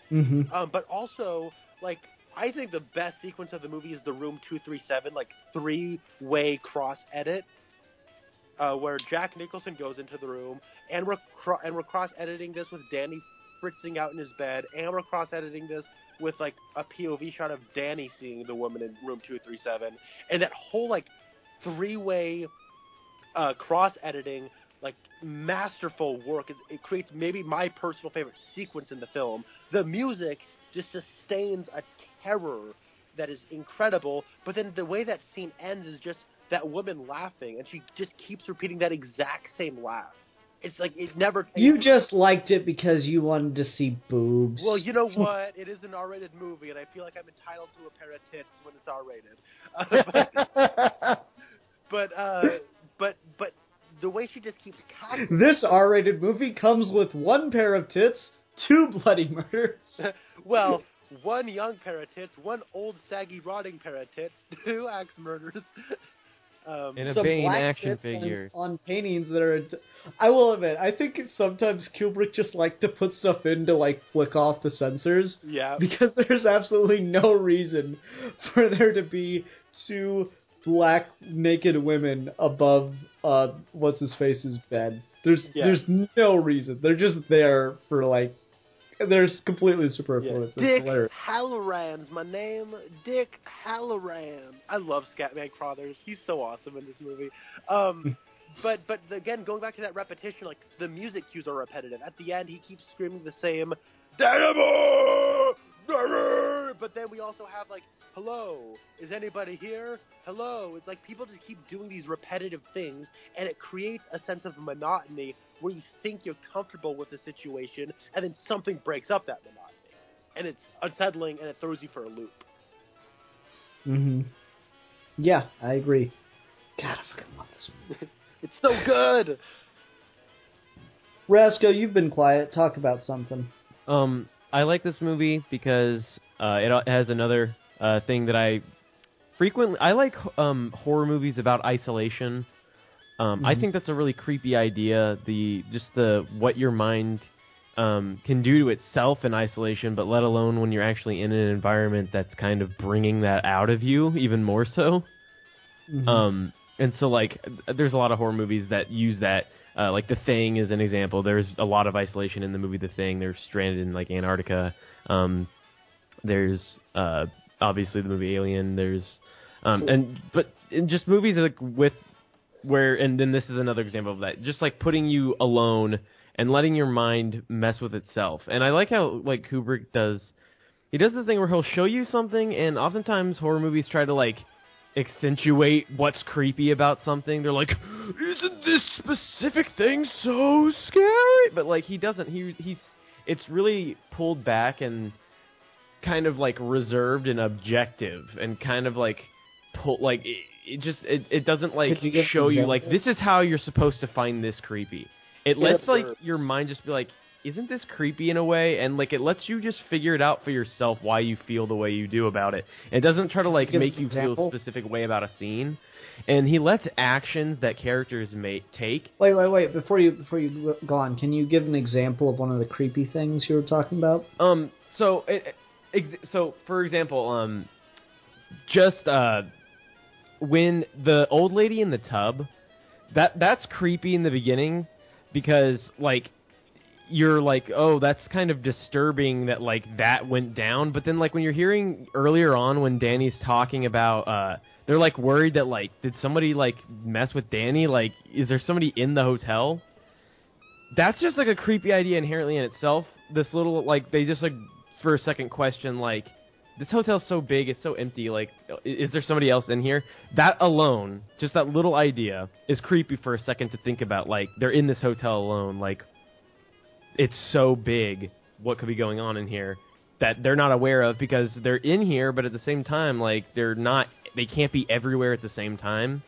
Mm-hmm. But also like, I think the best sequence of the movie is the Room 237, like 3-way cross edit, where Jack Nicholson goes into the room, and we're cross editing this with Danny fritzing out in his bed, and we're cross-editing this with, like, a POV shot of Danny seeing the woman in room 237, and that whole, like, three-way cross-editing, like, masterful work. It creates maybe my personal favorite sequence in the film. The music just sustains a terror that is incredible, but then the way that scene ends is just that woman laughing, and she just keeps repeating that exact same laugh. It's like, it never... You just liked it because you wanted to see boobs. Well, you know what? It is an R-rated movie, and I feel like I'm entitled to a pair of tits when it's R-rated. But the way she just keeps... This R-rated movie comes with one pair of tits, 2 bloody murders. Well, 1 young pair of tits, 1 old, saggy, rotting pair of tits, 2 axe murders. And a Some Bane black action tits figure. on paintings that are... I will admit, I think sometimes Kubrick just liked to put stuff in to, like, flick off the censors. Yeah. Because there's absolutely no reason for there to be 2 black naked women above what's-his-face's bed. There's no reason. They're just there for, like... They're completely superfluous. Yeah. Dick Halloran's my name. Dick Halloran. I love Scatman Crothers. He's so awesome in this movie. But again, going back to that repetition, like, the music cues are repetitive. At the end, he keeps screaming the same, Dynamo! But then we also have, like, hello, is anybody here? Hello. It's like people just keep doing these repetitive things, and it creates a sense of monotony where you think you're comfortable with the situation, and then something breaks up that monotony. And it's unsettling, and it throws you for a loop. Mm-hmm. Yeah, I agree. God, I fucking love this movie. It's so good! Rasco, you've been quiet. Talk about something. I like this movie because it has another thing that I like horror movies about isolation. I think that's a really creepy idea. What your mind can do to itself in isolation, but let alone when you're actually in an environment that's kind of bringing that out of you even more so. Mm-hmm. And so, like, there's a lot of horror movies that use that. Like The Thing is an example. There's a lot of isolation in the movie The Thing. They're stranded in, like, Antarctica. There's obviously the movie Alien. There's but in just movies like and then this is another example of that. Just like putting you alone and letting your mind mess with itself. And I like how, like, Kubrick does. He does this thing where he'll show you something, and oftentimes horror movies try to, like, accentuate what's creepy about something. They're like, isn't this specific thing so scary? But, like, he doesn't. It's really pulled back and kind of, like, reserved and objective and kind of, like, it doesn't, like, show you, like, this is how you're supposed to find this creepy. It lets, like, your mind just be like, isn't this creepy in a way? And, like, it lets you just figure it out for yourself why you feel the way you do about it. It doesn't try to, like, make you feel a specific way about a scene. And he lets actions that characters may take. Wait. Before you go on, can you give an example of one of the creepy things you were talking about? So for example, when the old lady in the tub, that's creepy in the beginning because, like, you're like, oh, that's kind of disturbing that, like, that went down. But then, like, when you're hearing earlier on when Danny's talking about, they're, like, worried that, like, did somebody, like, mess with Danny? Like, is there somebody in the hotel? That's just, like, a creepy idea inherently in itself. This little, like, they just, like, for a second question, like, this hotel's so big, it's so empty, like, is there somebody else in here? That alone, just that little idea, is creepy for a second to think about. Like, they're in this hotel alone, like, it's so big, what could be going on in here that they're not aware of because they're in here, but at the same time, like, they can't be everywhere at the same time.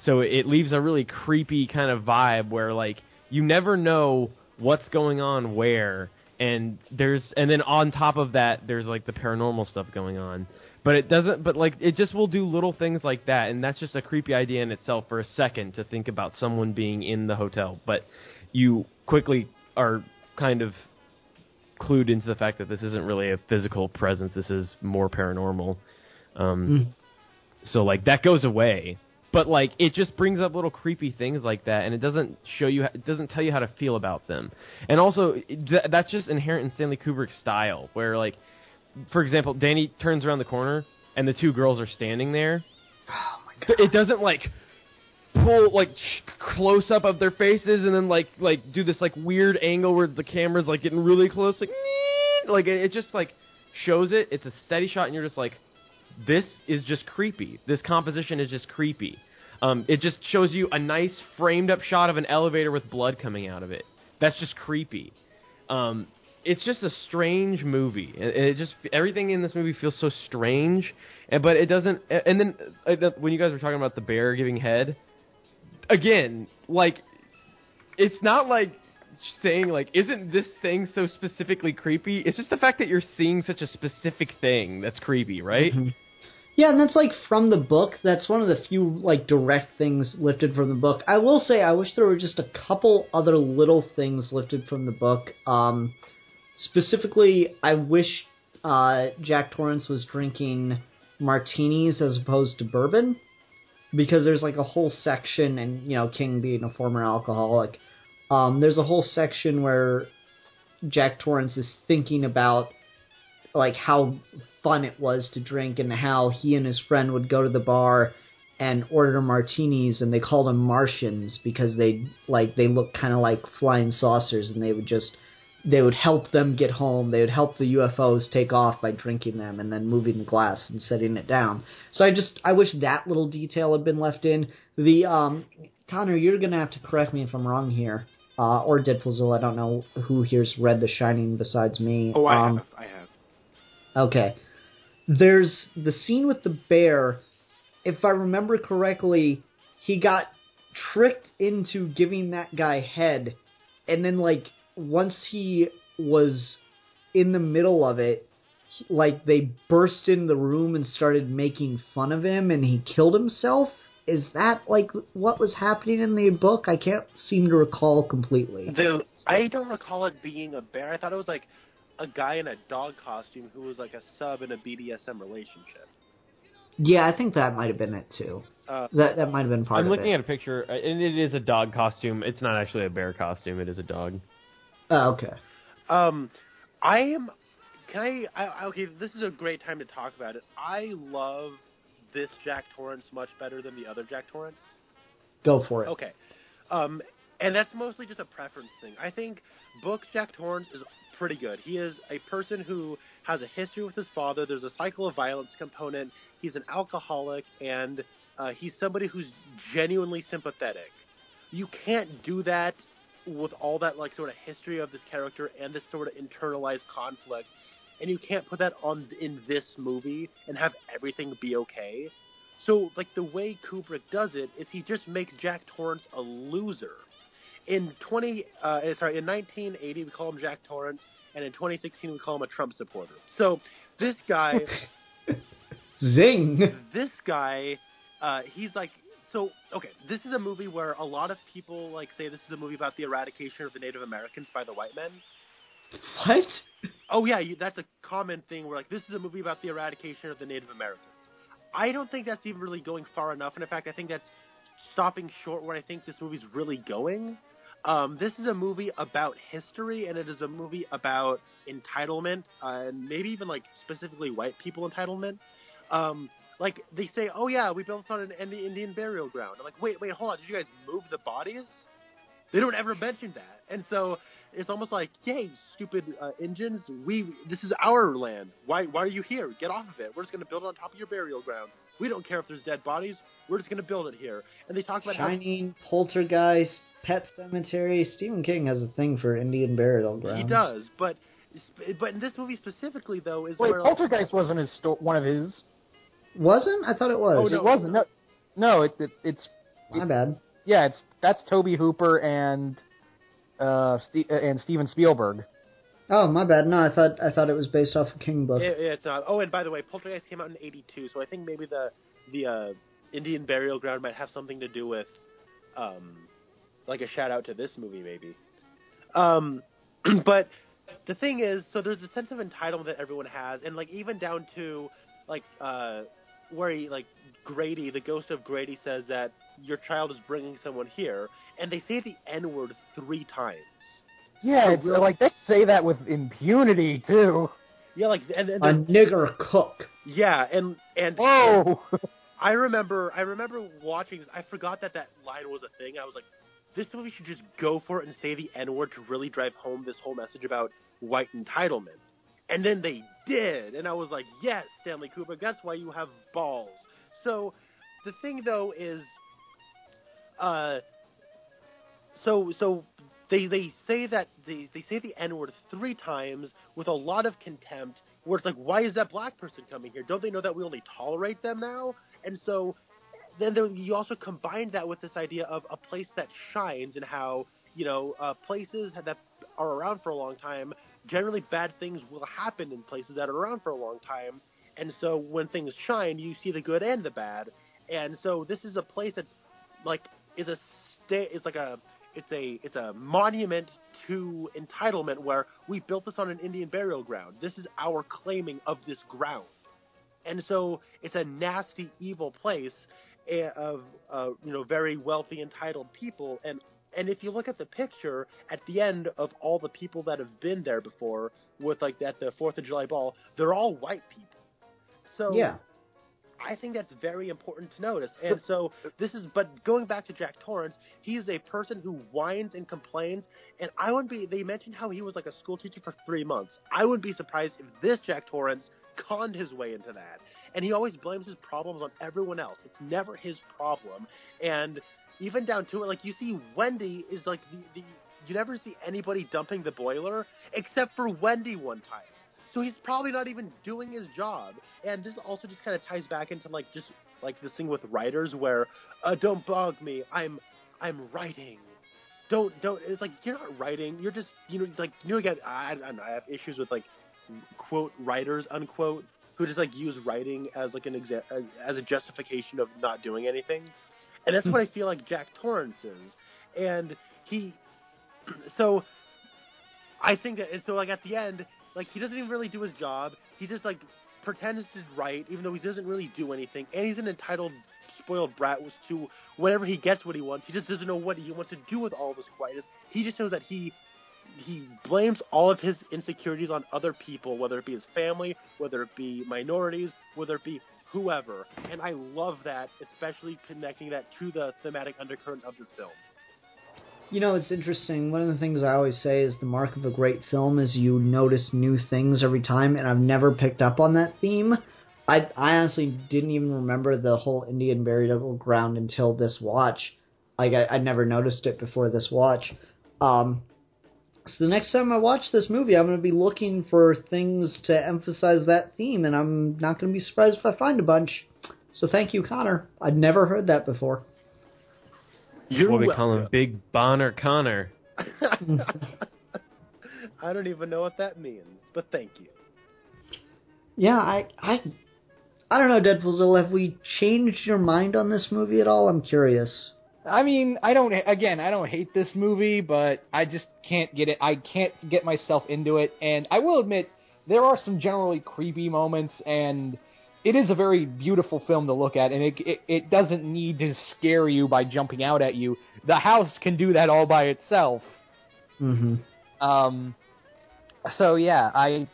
So it leaves a really creepy kind of vibe where, like, you never know what's going on where, and then on top of that, there's, like, the paranormal stuff going on. But it just will do little things like that, and that's just a creepy idea in itself for a second to think about someone being in the hotel. But you quickly are kind of clued into the fact that this isn't really a physical presence. This is more paranormal. So, like, that goes away. but like it just brings up little creepy things like that, and it doesn't tell you how to feel about them. And also, that's just inherent in Stanley Kubrick's style, where like, for example, Danny turns around the corner and the two girls are standing there. Oh my god! It doesn't like pull like close up of their faces and then like do this like weird angle where the camera's like getting really close, like it just like shows it. It's a steady shot, and you're just like, this is just creepy. This composition is just creepy. It just shows you a nice framed up shot of an elevator with blood coming out of it. That's just creepy. It's just a strange movie. It just, everything in this movie feels so strange, but it doesn't. And then when you guys were talking about the bear giving head, again, like, it's not like saying like, isn't this thing so specifically creepy? It's just the fact that you're seeing such a specific thing that's creepy, right? Mm-hmm. Yeah, and that's like from the book. That's one of the few like direct things lifted from the book. I will say I wish there were just a couple other little things lifted from the book. Specifically, I wish Jack Torrance was drinking martinis as opposed to bourbon, because there's like a whole section, and you know, King being a former alcoholic, there's a whole section where Jack Torrance is thinking about like how fun it was to drink and how he and his friend would go to the bar and order martinis, and they called them Martians because they look kind of like flying saucers, and they would help them get home. They would help the UFOs take off by drinking them and then moving the glass and setting it down. So I wish that little detail had been left in. The Connor, you're gonna have to correct me if I'm wrong here, or Deadpoolzilla. I don't know who here's read The Shining besides me. Oh, I have. Okay. There's the scene with the bear. If I remember correctly, he got tricked into giving that guy head, and then like once he was in the middle of it, like they burst in the room and started making fun of him, and he killed himself. Is that like what was happening in the book? I can't seem to recall completely. I don't recall it being a bear. I thought it was like a guy in a dog costume who was like a sub in a BDSM relationship. Yeah, I think that might have been it too. That might have been part of it. I'm looking at a picture, and it is a dog costume. It's not actually a bear costume. It is a dog. Oh, okay. Okay, this is a great time to talk about it. I love this Jack Torrance much better than the other Jack Torrance. Go for it. Okay. And that's mostly just a preference thing. I think book Jack Torrance is pretty good. He is a person who has a history with his father. There's a cycle of violence component. He's an alcoholic, and he's somebody who's genuinely sympathetic. You can't do that with all that like sort of history of this character and this sort of internalized conflict, and you can't put that on in this movie and have everything be okay. So like the way Kubrick does it is he just makes Jack Torrance a loser. In 1980 we call him Jack Torrance, and in 2016 we call him a Trump supporter. So this guy, zing. This guy, he's like, so okay. This is a movie where a lot of people like say this is a movie about the eradication of the Native Americans by the white men. What? Oh yeah, that's a common thing where like this is a movie about the eradication of the Native Americans. I don't think that's even really going far enough, and in fact I think that's stopping short where I think this movie's really going. This is a movie about history, and it is a movie about entitlement, and maybe even like specifically white people entitlement. Like they say, oh yeah, we built on an Indian burial ground. I'm like, wait, hold on, did you guys move the bodies? They don't ever mention that, and so it's almost like, yay, stupid Indians, this is our land. Why are you here? Get off of it. We're just gonna build it on top of your burial ground. We don't care if there's dead bodies. We're just gonna build it here. And they talk about Shining, Poltergeist, Pet Cemetery. Stephen King has a thing for Indian burial grounds. He does, but in this movie specifically, though, is wait, where Poltergeist wasn't one of his. Wasn't? I thought it was. Oh, no. It wasn't. No, it's my bad. Yeah, that's Tobe Hooper and Steven Spielberg. Oh, my bad. No, I thought it was based off a King book. It's not. Oh, and by the way, Poltergeist came out in '82, so I think maybe the Indian burial ground might have something to do with, like a shout out to this movie, maybe. But the thing is, so there's a sense of entitlement that everyone has, and like even down to like where he, like, Grady, the ghost of Grady, says that your child is bringing someone here, and they say the N-word 3 times. Yeah, it's like they say that with impunity too. Yeah, like and a nigger cook. Yeah, and whoa. I remember watching this. I forgot that line was a thing. I was like, this movie should just go for it and say the N-word to really drive home this whole message about white entitlement. And then they did, and I was like, yes, Stanley Kubrick, that's why you have balls. So the thing though is, so they say that they say the N-word 3 times with a lot of contempt, where it's like, why is that black person coming here? Don't they know that we only tolerate them now? And so then you also combine that with this idea of a place that shines, and how, you know, places that are around for a long time, generally bad things will happen in places that are around for a long time. And so when things shine, you see the good and the bad. And so this is a place that's like it's a monument to entitlement, where we built this on an Indian burial ground. This is our claiming of this ground. And so it's a nasty, evil place of very wealthy, entitled people. And if you look at the picture at the end of all the people that have been there before, with like at the 4th of July ball, they're all white people. So yeah, I think that's very important to notice. And so but going back to Jack Torrance, he's a person who whines and complains. And they mentioned how he was like a school teacher for 3 months. I wouldn't be surprised if this Jack Torrance conned his way into that. And he always blames his problems on everyone else. It's never his problem. And even down to it, like, you see Wendy is like you never see anybody dumping the boiler except for Wendy one time. So he's probably not even doing his job. And this also just kind of ties back into like just like this thing with writers where don't bug me, I'm writing. Don't it's like, you're not writing, you're just I have issues with like quote writers unquote who just like use writing as like as a justification of not doing anything. And that's what I feel like Jack Torrance is. And so I think that, so like at the end, like, he doesn't even really do his job. He just like pretends to write, even though he doesn't really do anything. And he's an entitled, spoiled brat to whenever he gets what he wants. He just doesn't know what he wants to do with all this quietness. He just knows that he blames all of his insecurities on other people, whether it be his family, whether it be minorities, whether it be whoever. And I love that, especially connecting that to the thematic undercurrent of this film. You know, it's interesting. One of the things I always say is the mark of a great film is you notice new things every time, and I've never picked up on that theme. I honestly didn't even remember the whole Indian burial ground until this watch. Like, I never noticed it before this watch. So the next time I watch this movie, I'm going to be looking for things to emphasize that theme, and I'm not going to be surprised if I find a bunch. So thank you, Connor. I'd never heard that before. You're what we call him, Big Bonner Connor. I don't even know what that means, but thank you. Yeah, I don't know, Deadpool, have we changed your mind on this movie at all? I'm curious. I mean, I don't hate this movie, but I just can't get it. I can't get myself into it, and I will admit, there are some generally creepy moments, and it is a very beautiful film to look at, and it doesn't need to scare you by jumping out at you. The house can do that all by itself. Mm-hmm. So yeah,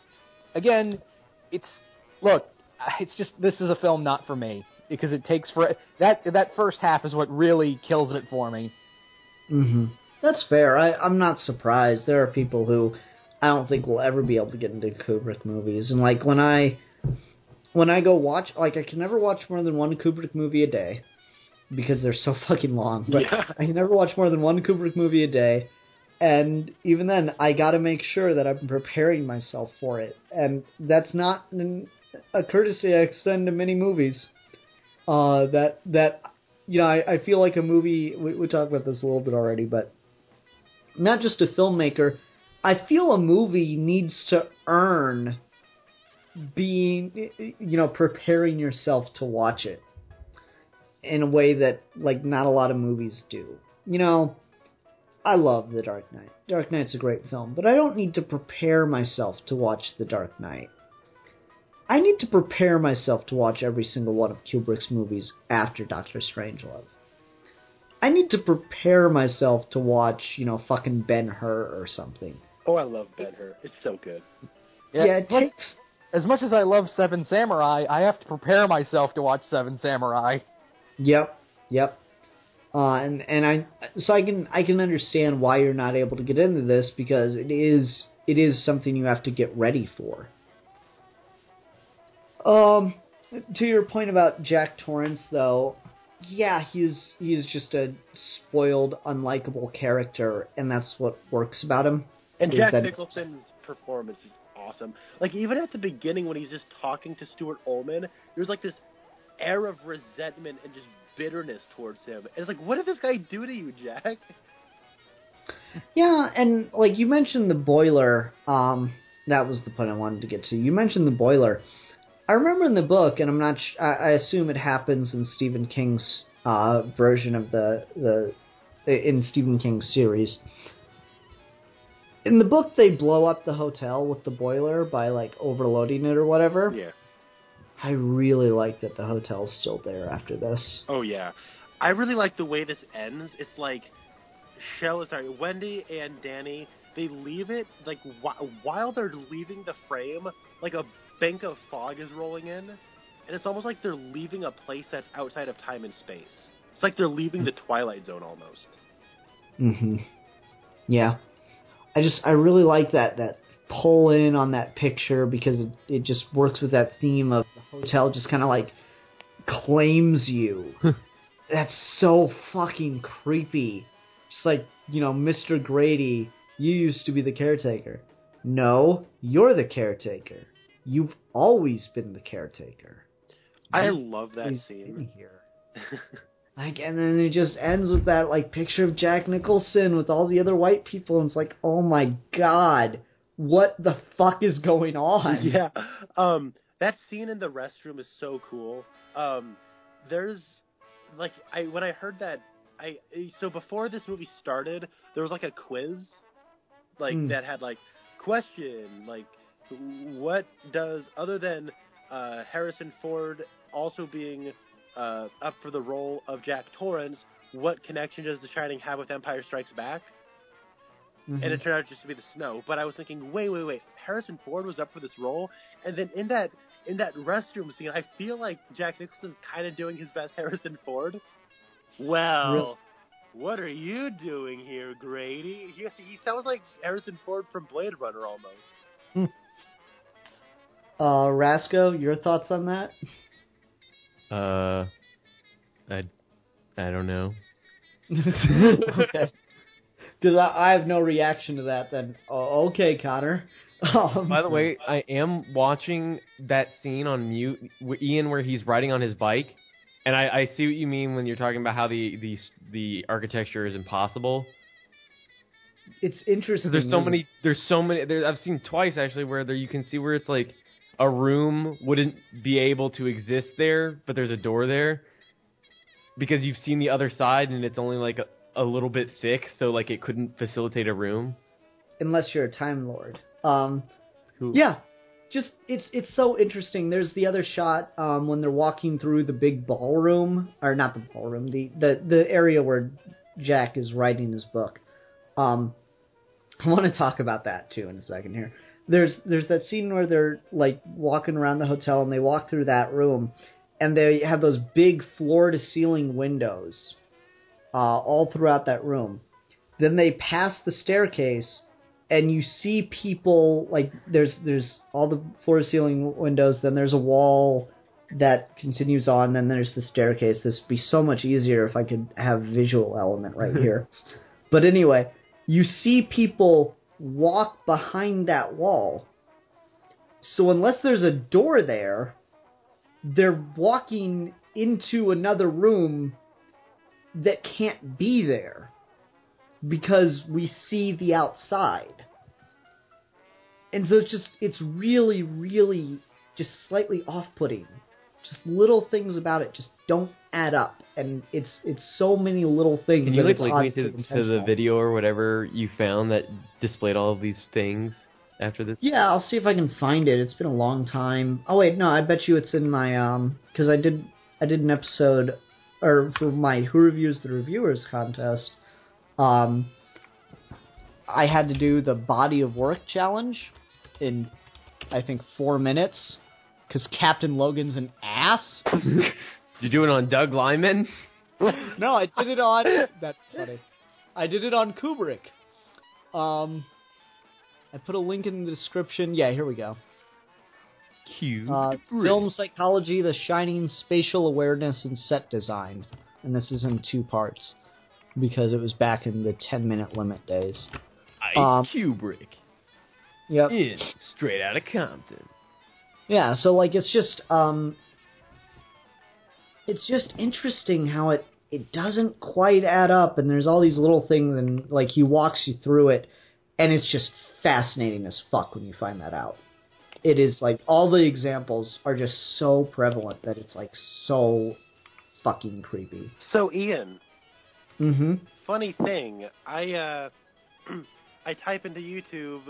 it's just, this is a film not for me, because it takes that first half is what really kills it for me. Mm-hmm. That's fair. I'm not surprised. There are people who I don't think will ever be able to get into Kubrick movies, and like when I go watch, like, I can never watch more than one Kubrick movie a day, because they're so fucking long, but yeah. I can never watch more than one Kubrick movie a day, and even then, I gotta make sure that I'm preparing myself for it, and that's not a courtesy I extend to many movies, I feel like a movie, we talked about this a little bit already, but not just a filmmaker, I feel a movie needs to earn being, preparing yourself to watch it in a way that, like, not a lot of movies do. I love The Dark Knight. Dark Knight's a great film, but I don't need to prepare myself to watch The Dark Knight. I need to prepare myself to watch every single one of Kubrick's movies after Doctor Strangelove. I need to prepare myself to watch, fucking Ben-Hur or something. Oh, I love Ben-Hur. It's so good. Yeah, it takes... As much as I love Seven Samurai, I have to prepare myself to watch Seven Samurai. Yep. I can understand why you're not able to get into this, because it is something you have to get ready for. To your point about Jack Torrance, though, yeah, he's just a spoiled, unlikable character, and that's what works about him. And Jack Nicholson's performance is awesome. Like, even at the beginning when he's just talking to Stuart Ullman, there's like this air of resentment and just bitterness towards him. And it's like, what did this guy do to you, Jack? Yeah, and like you mentioned the boiler, that was the point I wanted to get to. You mentioned the boiler. I remember in the book, and I assume it happens in Stephen King's version of in Stephen King's series. In the book, they blow up the hotel with the boiler by like overloading it or whatever. Yeah. I really like that the hotel's still there after this. Oh yeah, I really like the way this ends. It's like Wendy and Danny, they leave it like while they're leaving the frame, like a bank of fog is rolling in, and it's almost like they're leaving a place that's outside of time and space. It's like they're leaving the Twilight Zone almost. Mm-hmm. Yeah. I really like that pull in on that picture, because it just works with that theme of the hotel just kind of like claims you. That's so fucking creepy. Just like, Mr. Grady, you used to be the caretaker. No, you're the caretaker. You've always been the caretaker. I love that scene. Here. And then it just ends with that like picture of Jack Nicholson with all the other white people, and it's like, oh my god, what the fuck is going on? Yeah, that scene in the restroom is so cool. There's like when I heard that, so before this movie started, there was like a quiz, like that had like question, like what does, other than Harrison Ford also being up for the role of Jack Torrance, what connection does The Shining have with Empire Strikes Back? Mm-hmm. And it turned out just to be the snow. But I was thinking, wait, Harrison Ford was up for this role, and then in that restroom scene, I feel like Jack Nicholson's kind of doing his best Harrison Ford. Well, what are you doing here, Grady? He sounds like Harrison Ford from Blade Runner almost. Rasco, your thoughts on that? I don't know. Okay. Because I have no reaction to that, then. Oh, okay, Connor. By the way, I am watching that scene on mute, Ian, where he's riding on his bike, and I see what you mean when you're talking about how the architecture is impossible. It's interesting. There's so many. I've seen twice actually where you can see where it's like a room wouldn't be able to exist there, but there's a door there because you've seen the other side and it's only like a little bit thick, so like it couldn't facilitate a room. Unless you're a Time Lord. Yeah, just it's so interesting. There's the other shot when they're walking through the big ballroom, or not the ballroom, the area where Jack is writing his book. I want to talk about that too in a second here. There's that scene where they're like walking around the hotel and they walk through that room and they have those big floor to ceiling windows all throughout that room. Then they pass the staircase and you see people, like there's all the floor to ceiling windows, then there's a wall that continues on, then there's the staircase. This would be so much easier if I could have visual element right here. But anyway, you see people walk behind that wall. So unless there's a door there, they're walking into another room that can't be there because we see the outside. And so it's really, really just slightly off-putting. Just little things about it just don't add up, and it's so many little things. Can you link me to the video or whatever you found that displayed all of these things? after this? Yeah, I'll see if I can find it. It's been a long time. Oh wait, no, I bet you it's in my because I did an episode, or for my Who Reviews the Reviewers contest. I had to do the body of work challenge in, I think, 4 minutes, because Captain Logan's an ass. Did you do it on Doug Lyman? No, I did it on... That's funny. I did it on Kubrick. I put a link in the description. Yeah, here we go. Film Psychology, The Shining, Spatial Awareness, and Set Design. And this is in 2 parts, because it was back in the 10-minute limit days. Ice Kubrick. Yep. In Straight Outta Compton. Yeah, so, like, it's just interesting how it doesn't quite add up, and there's all these little things, and, like, he walks you through it, and it's just fascinating as fuck when you find that out. It is, like, all the examples are just so prevalent that it's, like, so fucking creepy. So, Ian. Mm-hmm. Funny thing, I type into YouTube,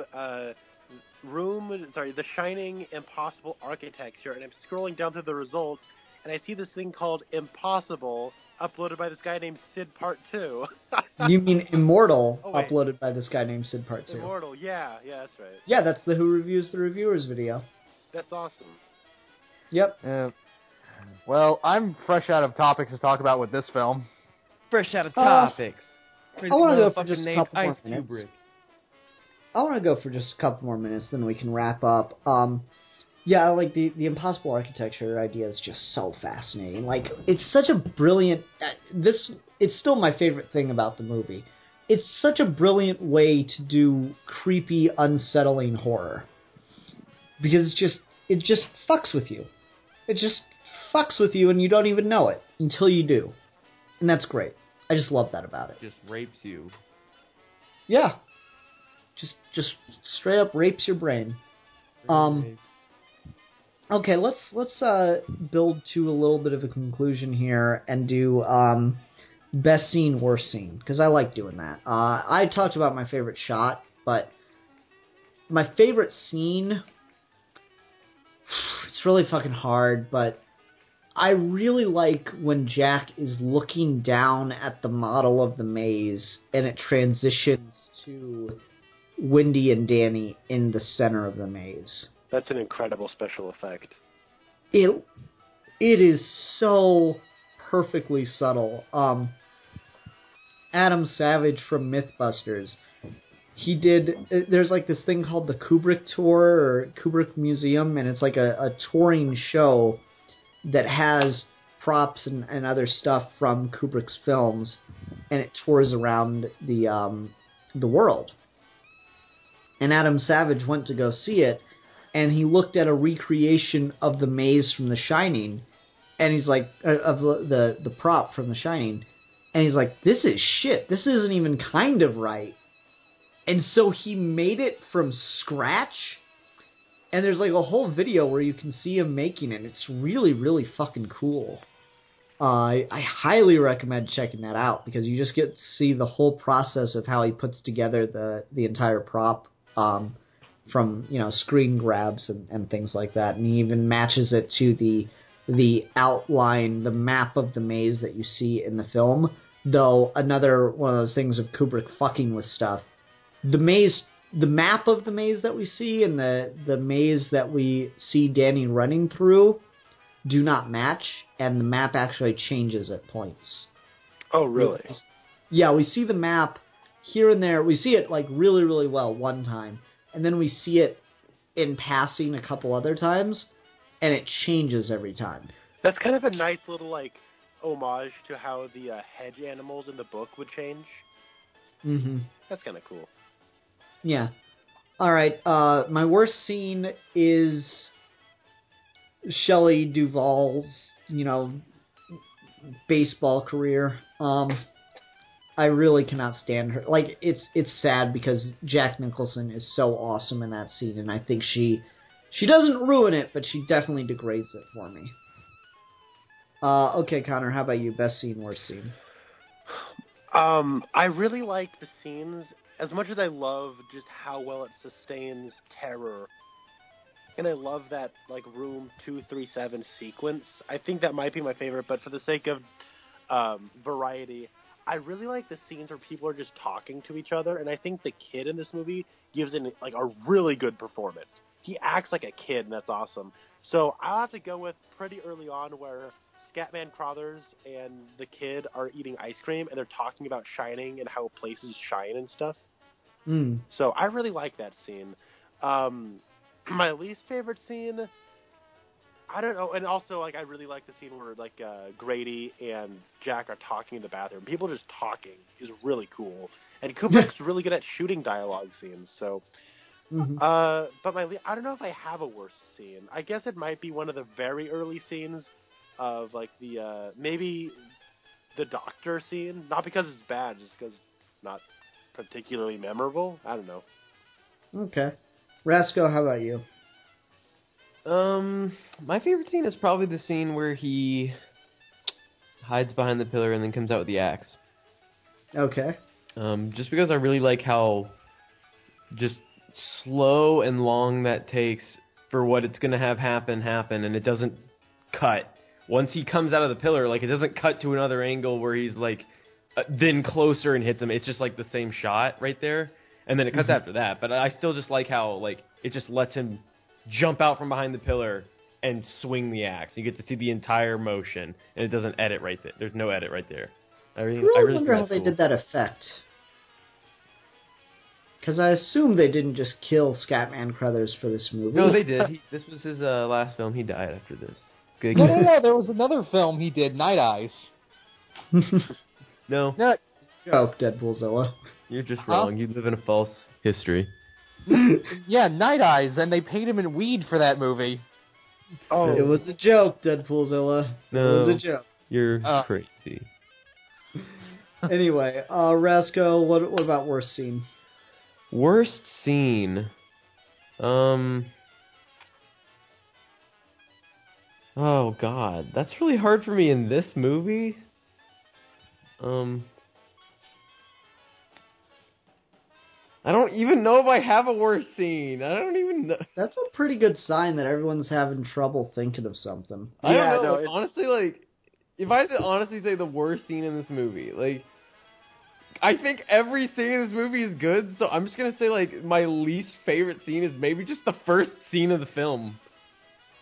The Shining Impossible Architecture, and I'm scrolling down through the results, and I see this thing called Impossible, uploaded by this guy named Sid Part 2. You mean Immortal, uploaded by this guy named Sid Part 2. Immortal, yeah, that's right. Yeah, that's the Who Reviews the Reviewers video. That's awesome. Yep. Well, I'm fresh out of topics to talk about with this film. Fresh out of topics. I want to go for just a couple more minutes. Kubrick. I want to go for just a couple more minutes, then we can wrap up. Yeah, like, the Impossible Architecture idea is just so fascinating. Like, it's such a brilliant... it's still my favorite thing about the movie. It's such a brilliant way to do creepy, unsettling horror. Because it just fucks with you. It just fucks with you and you don't even know it until you do. And that's great. I just love that about it. Just rapes you. Yeah. Just straight up rapes your brain. Okay, let's build to a little bit of a conclusion here and do best scene, worst scene, because I like doing that. I talked about my favorite shot, but my favorite scene, it's really fucking hard, but I really like when Jack is looking down at the model of the maze and it transitions to Wendy and Danny in the center of the maze. That's an incredible special effect. It is so perfectly subtle. Adam Savage from Mythbusters, there's like this thing called the Kubrick Tour or Kubrick Museum, and it's like a touring show that has props and other stuff from Kubrick's films, and it tours around the world. And Adam Savage went to go see it, and he looked at a recreation of the maze from The Shining, and he's like, of the prop from The Shining, and he's like, this is shit. This isn't even kind of right. And so he made it from scratch, and there's like a whole video where you can see him making it. It's really, really fucking cool. I highly recommend checking that out, because you just get to see the whole process of how he puts together the entire prop, from, screen grabs and things like that. And he even matches it to the outline, the map of the maze that you see in the film. Though, another one of those things of Kubrick fucking with stuff. The map of the maze that we see and the maze that we see Danny running through do not match, and the map actually changes at points. Oh, really? Yeah, we see the map here and there. We see it, like, really, really well one time. And then we see it in passing a couple other times, and it changes every time. That's kind of a nice little, like, homage to how the hedge animals in the book would change. Mm-hmm. That's kind of cool. Yeah. All right, my worst scene is Shelley Duvall's, baseball career. I really cannot stand her. Like, it's sad because Jack Nicholson is so awesome in that scene, and I think she doesn't ruin it, but she definitely degrades it for me. Okay, Connor, how about you? Best scene, worst scene? I really like the scenes as much as I love just how well it sustains terror, and I love that like room 237 sequence, I think that might be my favorite. But for the sake of variety, I really like the scenes where people are just talking to each other, and I think the kid in this movie gives in like a really good performance. He acts like a kid, and that's awesome. So I'll have to go with pretty early on where Scatman Crothers and the kid are eating ice cream, and they're talking about shining and how places shine and stuff. Mm. So I really like that scene. My least favorite scene, I don't know, and also like I really like the scene where like Grady and Jack are talking in the bathroom. People just talking is really cool, and Kubrick's really good at shooting dialogue scenes. So, but I don't know if I have a worst scene. I guess it might be one of the very early scenes of like the maybe the doctor scene, not because it's bad, just because it's not particularly memorable. I don't know. Okay. Rasco, how about you? My favorite scene is probably the scene where he hides behind the pillar and then comes out with the axe. Okay. Just because I really like how just slow and long that takes for what it's gonna have happen, and it doesn't cut. Once he comes out of the pillar, like, it doesn't cut to another angle where he's, like, then closer and hits him. It's just, like, the same shot right there. And then it cuts after that. But I still just like how, like, it just lets him jump out from behind the pillar and swing the axe. You get to see the entire motion, and it doesn't edit right there. There's no edit right there. I really wonder how they did that effect. Because I assume they didn't just kill Scatman Crothers for this movie. No, they did. This was his last film. He died after this. Good. No, there was another film he did, Night Eyes. No. Joke, Deadpoolzilla. You're just wrong. You live in a false history. Yeah, Night Eyes, and they paid him in weed for that movie. Oh, it was a joke, Deadpoolzilla. No, it was a joke. You're crazy. Anyway, Rasco, what about worst scene? Worst scene? Oh, God. That's really hard for me in this movie. I don't even know if I have a worst scene. I don't even know. That's a pretty good sign that everyone's having trouble thinking of something. I don't know. Like, honestly, like, if I had to honestly say the worst scene in this movie, like, I think every scene in this movie is good, so I'm just going to say, like, my least favorite scene is maybe just the first scene of the film.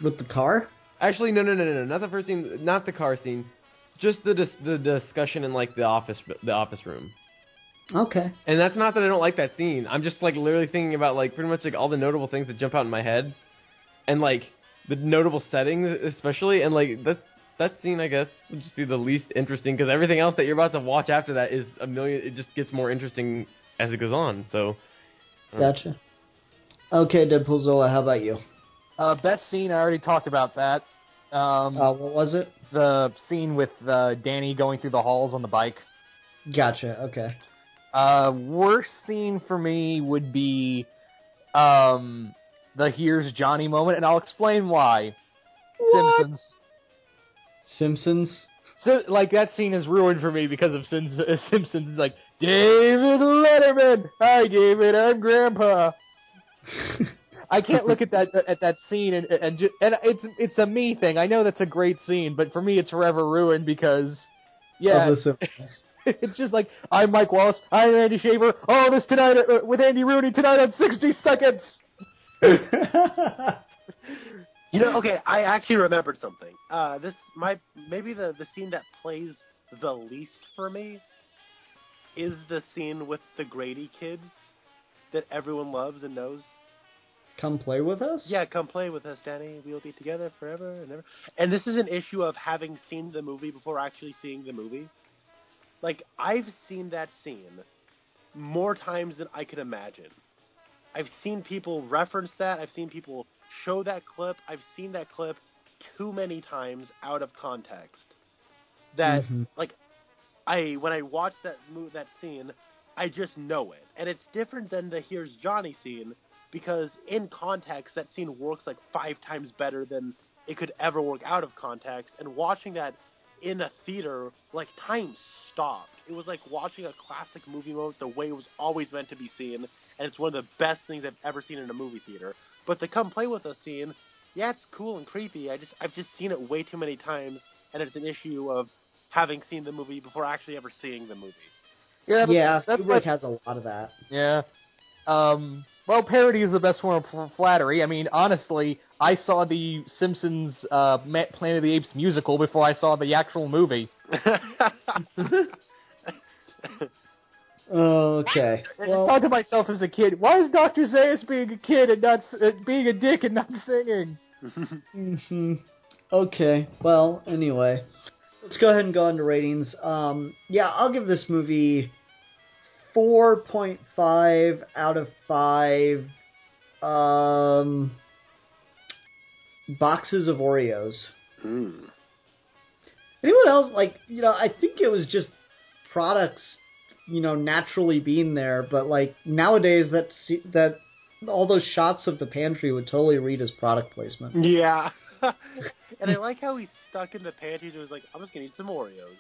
With the car? Actually, no, not the first scene, not the car scene, just the discussion in, like, the office room. Okay. And that's not that I don't like that scene. I'm just, like, literally thinking about, like, pretty much, like, all the notable things that jump out in my head. And, like, the notable settings, especially. And, like, that scene, I guess, would just be the least interesting. Because everything else that you're about to watch after that is it just gets more interesting as it goes on. So. Gotcha. Okay, Deadpoolzilla, how about you? Best scene, I already talked about that. What was it? The scene with Danny going through the halls on the bike. Gotcha, okay. Worst scene for me would be the Here's Johnny moment, and I'll explain why. What? Simpsons? So, like, that scene is ruined for me because of Simpsons. It's like, David Letterman! Hi, David, I'm Grandpa! I can't look at that scene and it's a me thing. I know that's a great scene, but for me it's forever ruined because, yeah, it's just like, I'm Mike Wallace, I'm Andy Shaver. Oh, this tonight with Andy Rooney tonight on 60 Seconds. You know, okay, I actually remembered something. Maybe the scene that plays the least for me is the scene with the Grady kids that everyone loves and knows. Come play with us? Yeah, come play with us, Danny. We'll be together forever and ever. And this is an issue of having seen the movie before actually seeing the movie. Like, I've seen that scene more times than I could imagine. I've seen people reference that. I've seen people show that clip. I've seen that clip too many times out of context. That, like, when I watch that scene, I just know it. And it's different than the Here's Johnny scene, because in context, that scene works like 5 times better than it could ever work out of context. And watching that in a theater, like, time stopped. It was like watching a classic movie moment the way it was always meant to be seen, and it's one of the best things I've ever seen in a movie theater. But the Come Play With Us scene, yeah, it's cool and creepy. I've just seen it way too many times, and it's an issue of having seen the movie before actually ever seeing the movie. Yeah, that's Kubrick has a lot of that. Yeah. Well, parody is the best form of flattery. I mean, honestly, I saw the Simpsons Planet of the Apes musical before I saw the actual movie. Okay. I thought to myself as a kid, why is Dr. Zayas being a kid and not being a dick and not singing? Okay. Well, anyway, let's go ahead and go on to ratings. Yeah, I'll give this movie 4.5 out of 5 boxes of Oreos. Anyone else, like, I think it was just products, naturally being there, but, like, nowadays that all those shots of the pantry would totally read as product placement. Yeah. And I like how he's stuck in the pantry and was like, I'm just going to eat some Oreos.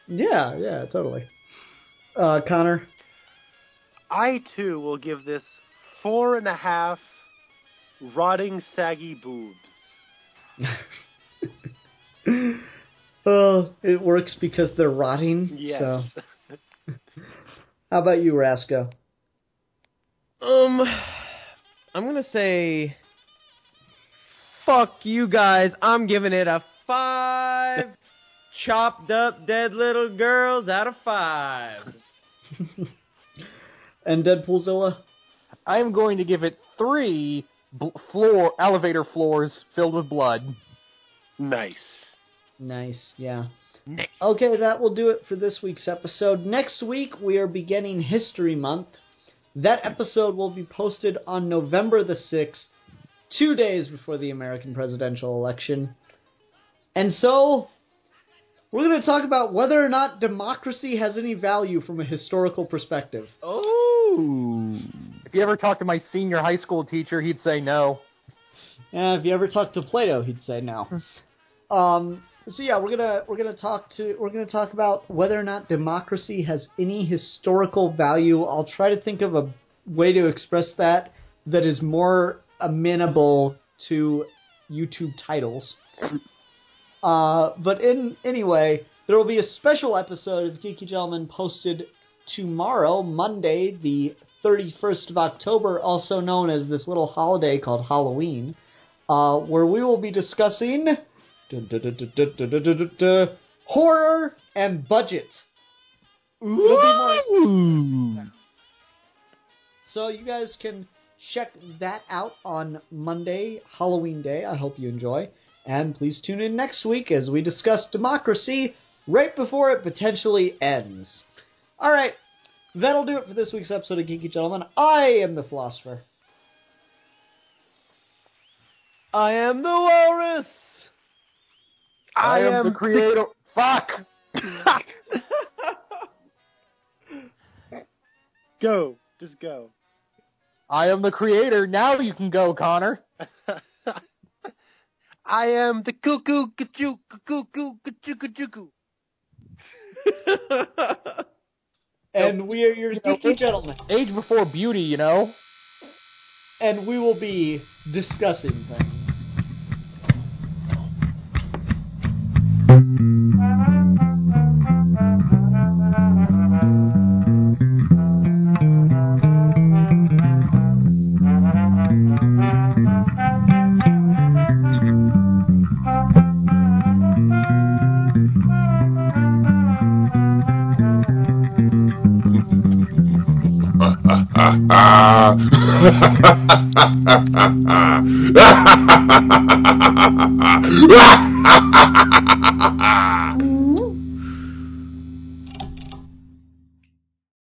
Yeah, totally. Connor? I, too, will give this 4.5 rotting, saggy boobs. Well, it works because they're rotting. Yes. So. How about you, Rasco? I'm gonna say, fuck you guys. I'm giving it a 5 chopped up dead little girls out of 5. And Deadpoolzilla? I'm going to give it 3 elevator floors filled with blood. Nice, yeah. Okay, that will do it for this week's episode. Next week, we are beginning History Month. That episode will be posted on November the 6th, 2 days before the American presidential election. And so, we're going to talk about whether or not democracy has any value from a historical perspective. Oh! If you ever talk to my senior high school teacher, he'd say no. And if you ever talk to Plato, he'd say no. So yeah, we're gonna talk about whether or not democracy has any historical value. I'll try to think of a way to express that is more amenable to YouTube titles. But anyway, there will be a special episode of Geeky Gentleman posted tomorrow, Monday, the 31st of October, also known as this little holiday called Halloween, where we will be discussing horror and budget. So you guys can check that out on Monday, Halloween Day. I hope you enjoy. And please tune in next week as we discuss democracy right before it potentially ends. Alright, that'll do it for this week's episode of Geeky Gentleman. I am the Philosopher. I am the Walrus! I am the Creator. Fuck! Go. Just go. I am the Creator. Now you can go, Connor. I am the cuckoo, cuckoo, cuckoo, cuckoo, cuckoo. And we are your Geeky Gentlemen. Age before beauty, you know? And we will be discussing things. Ah!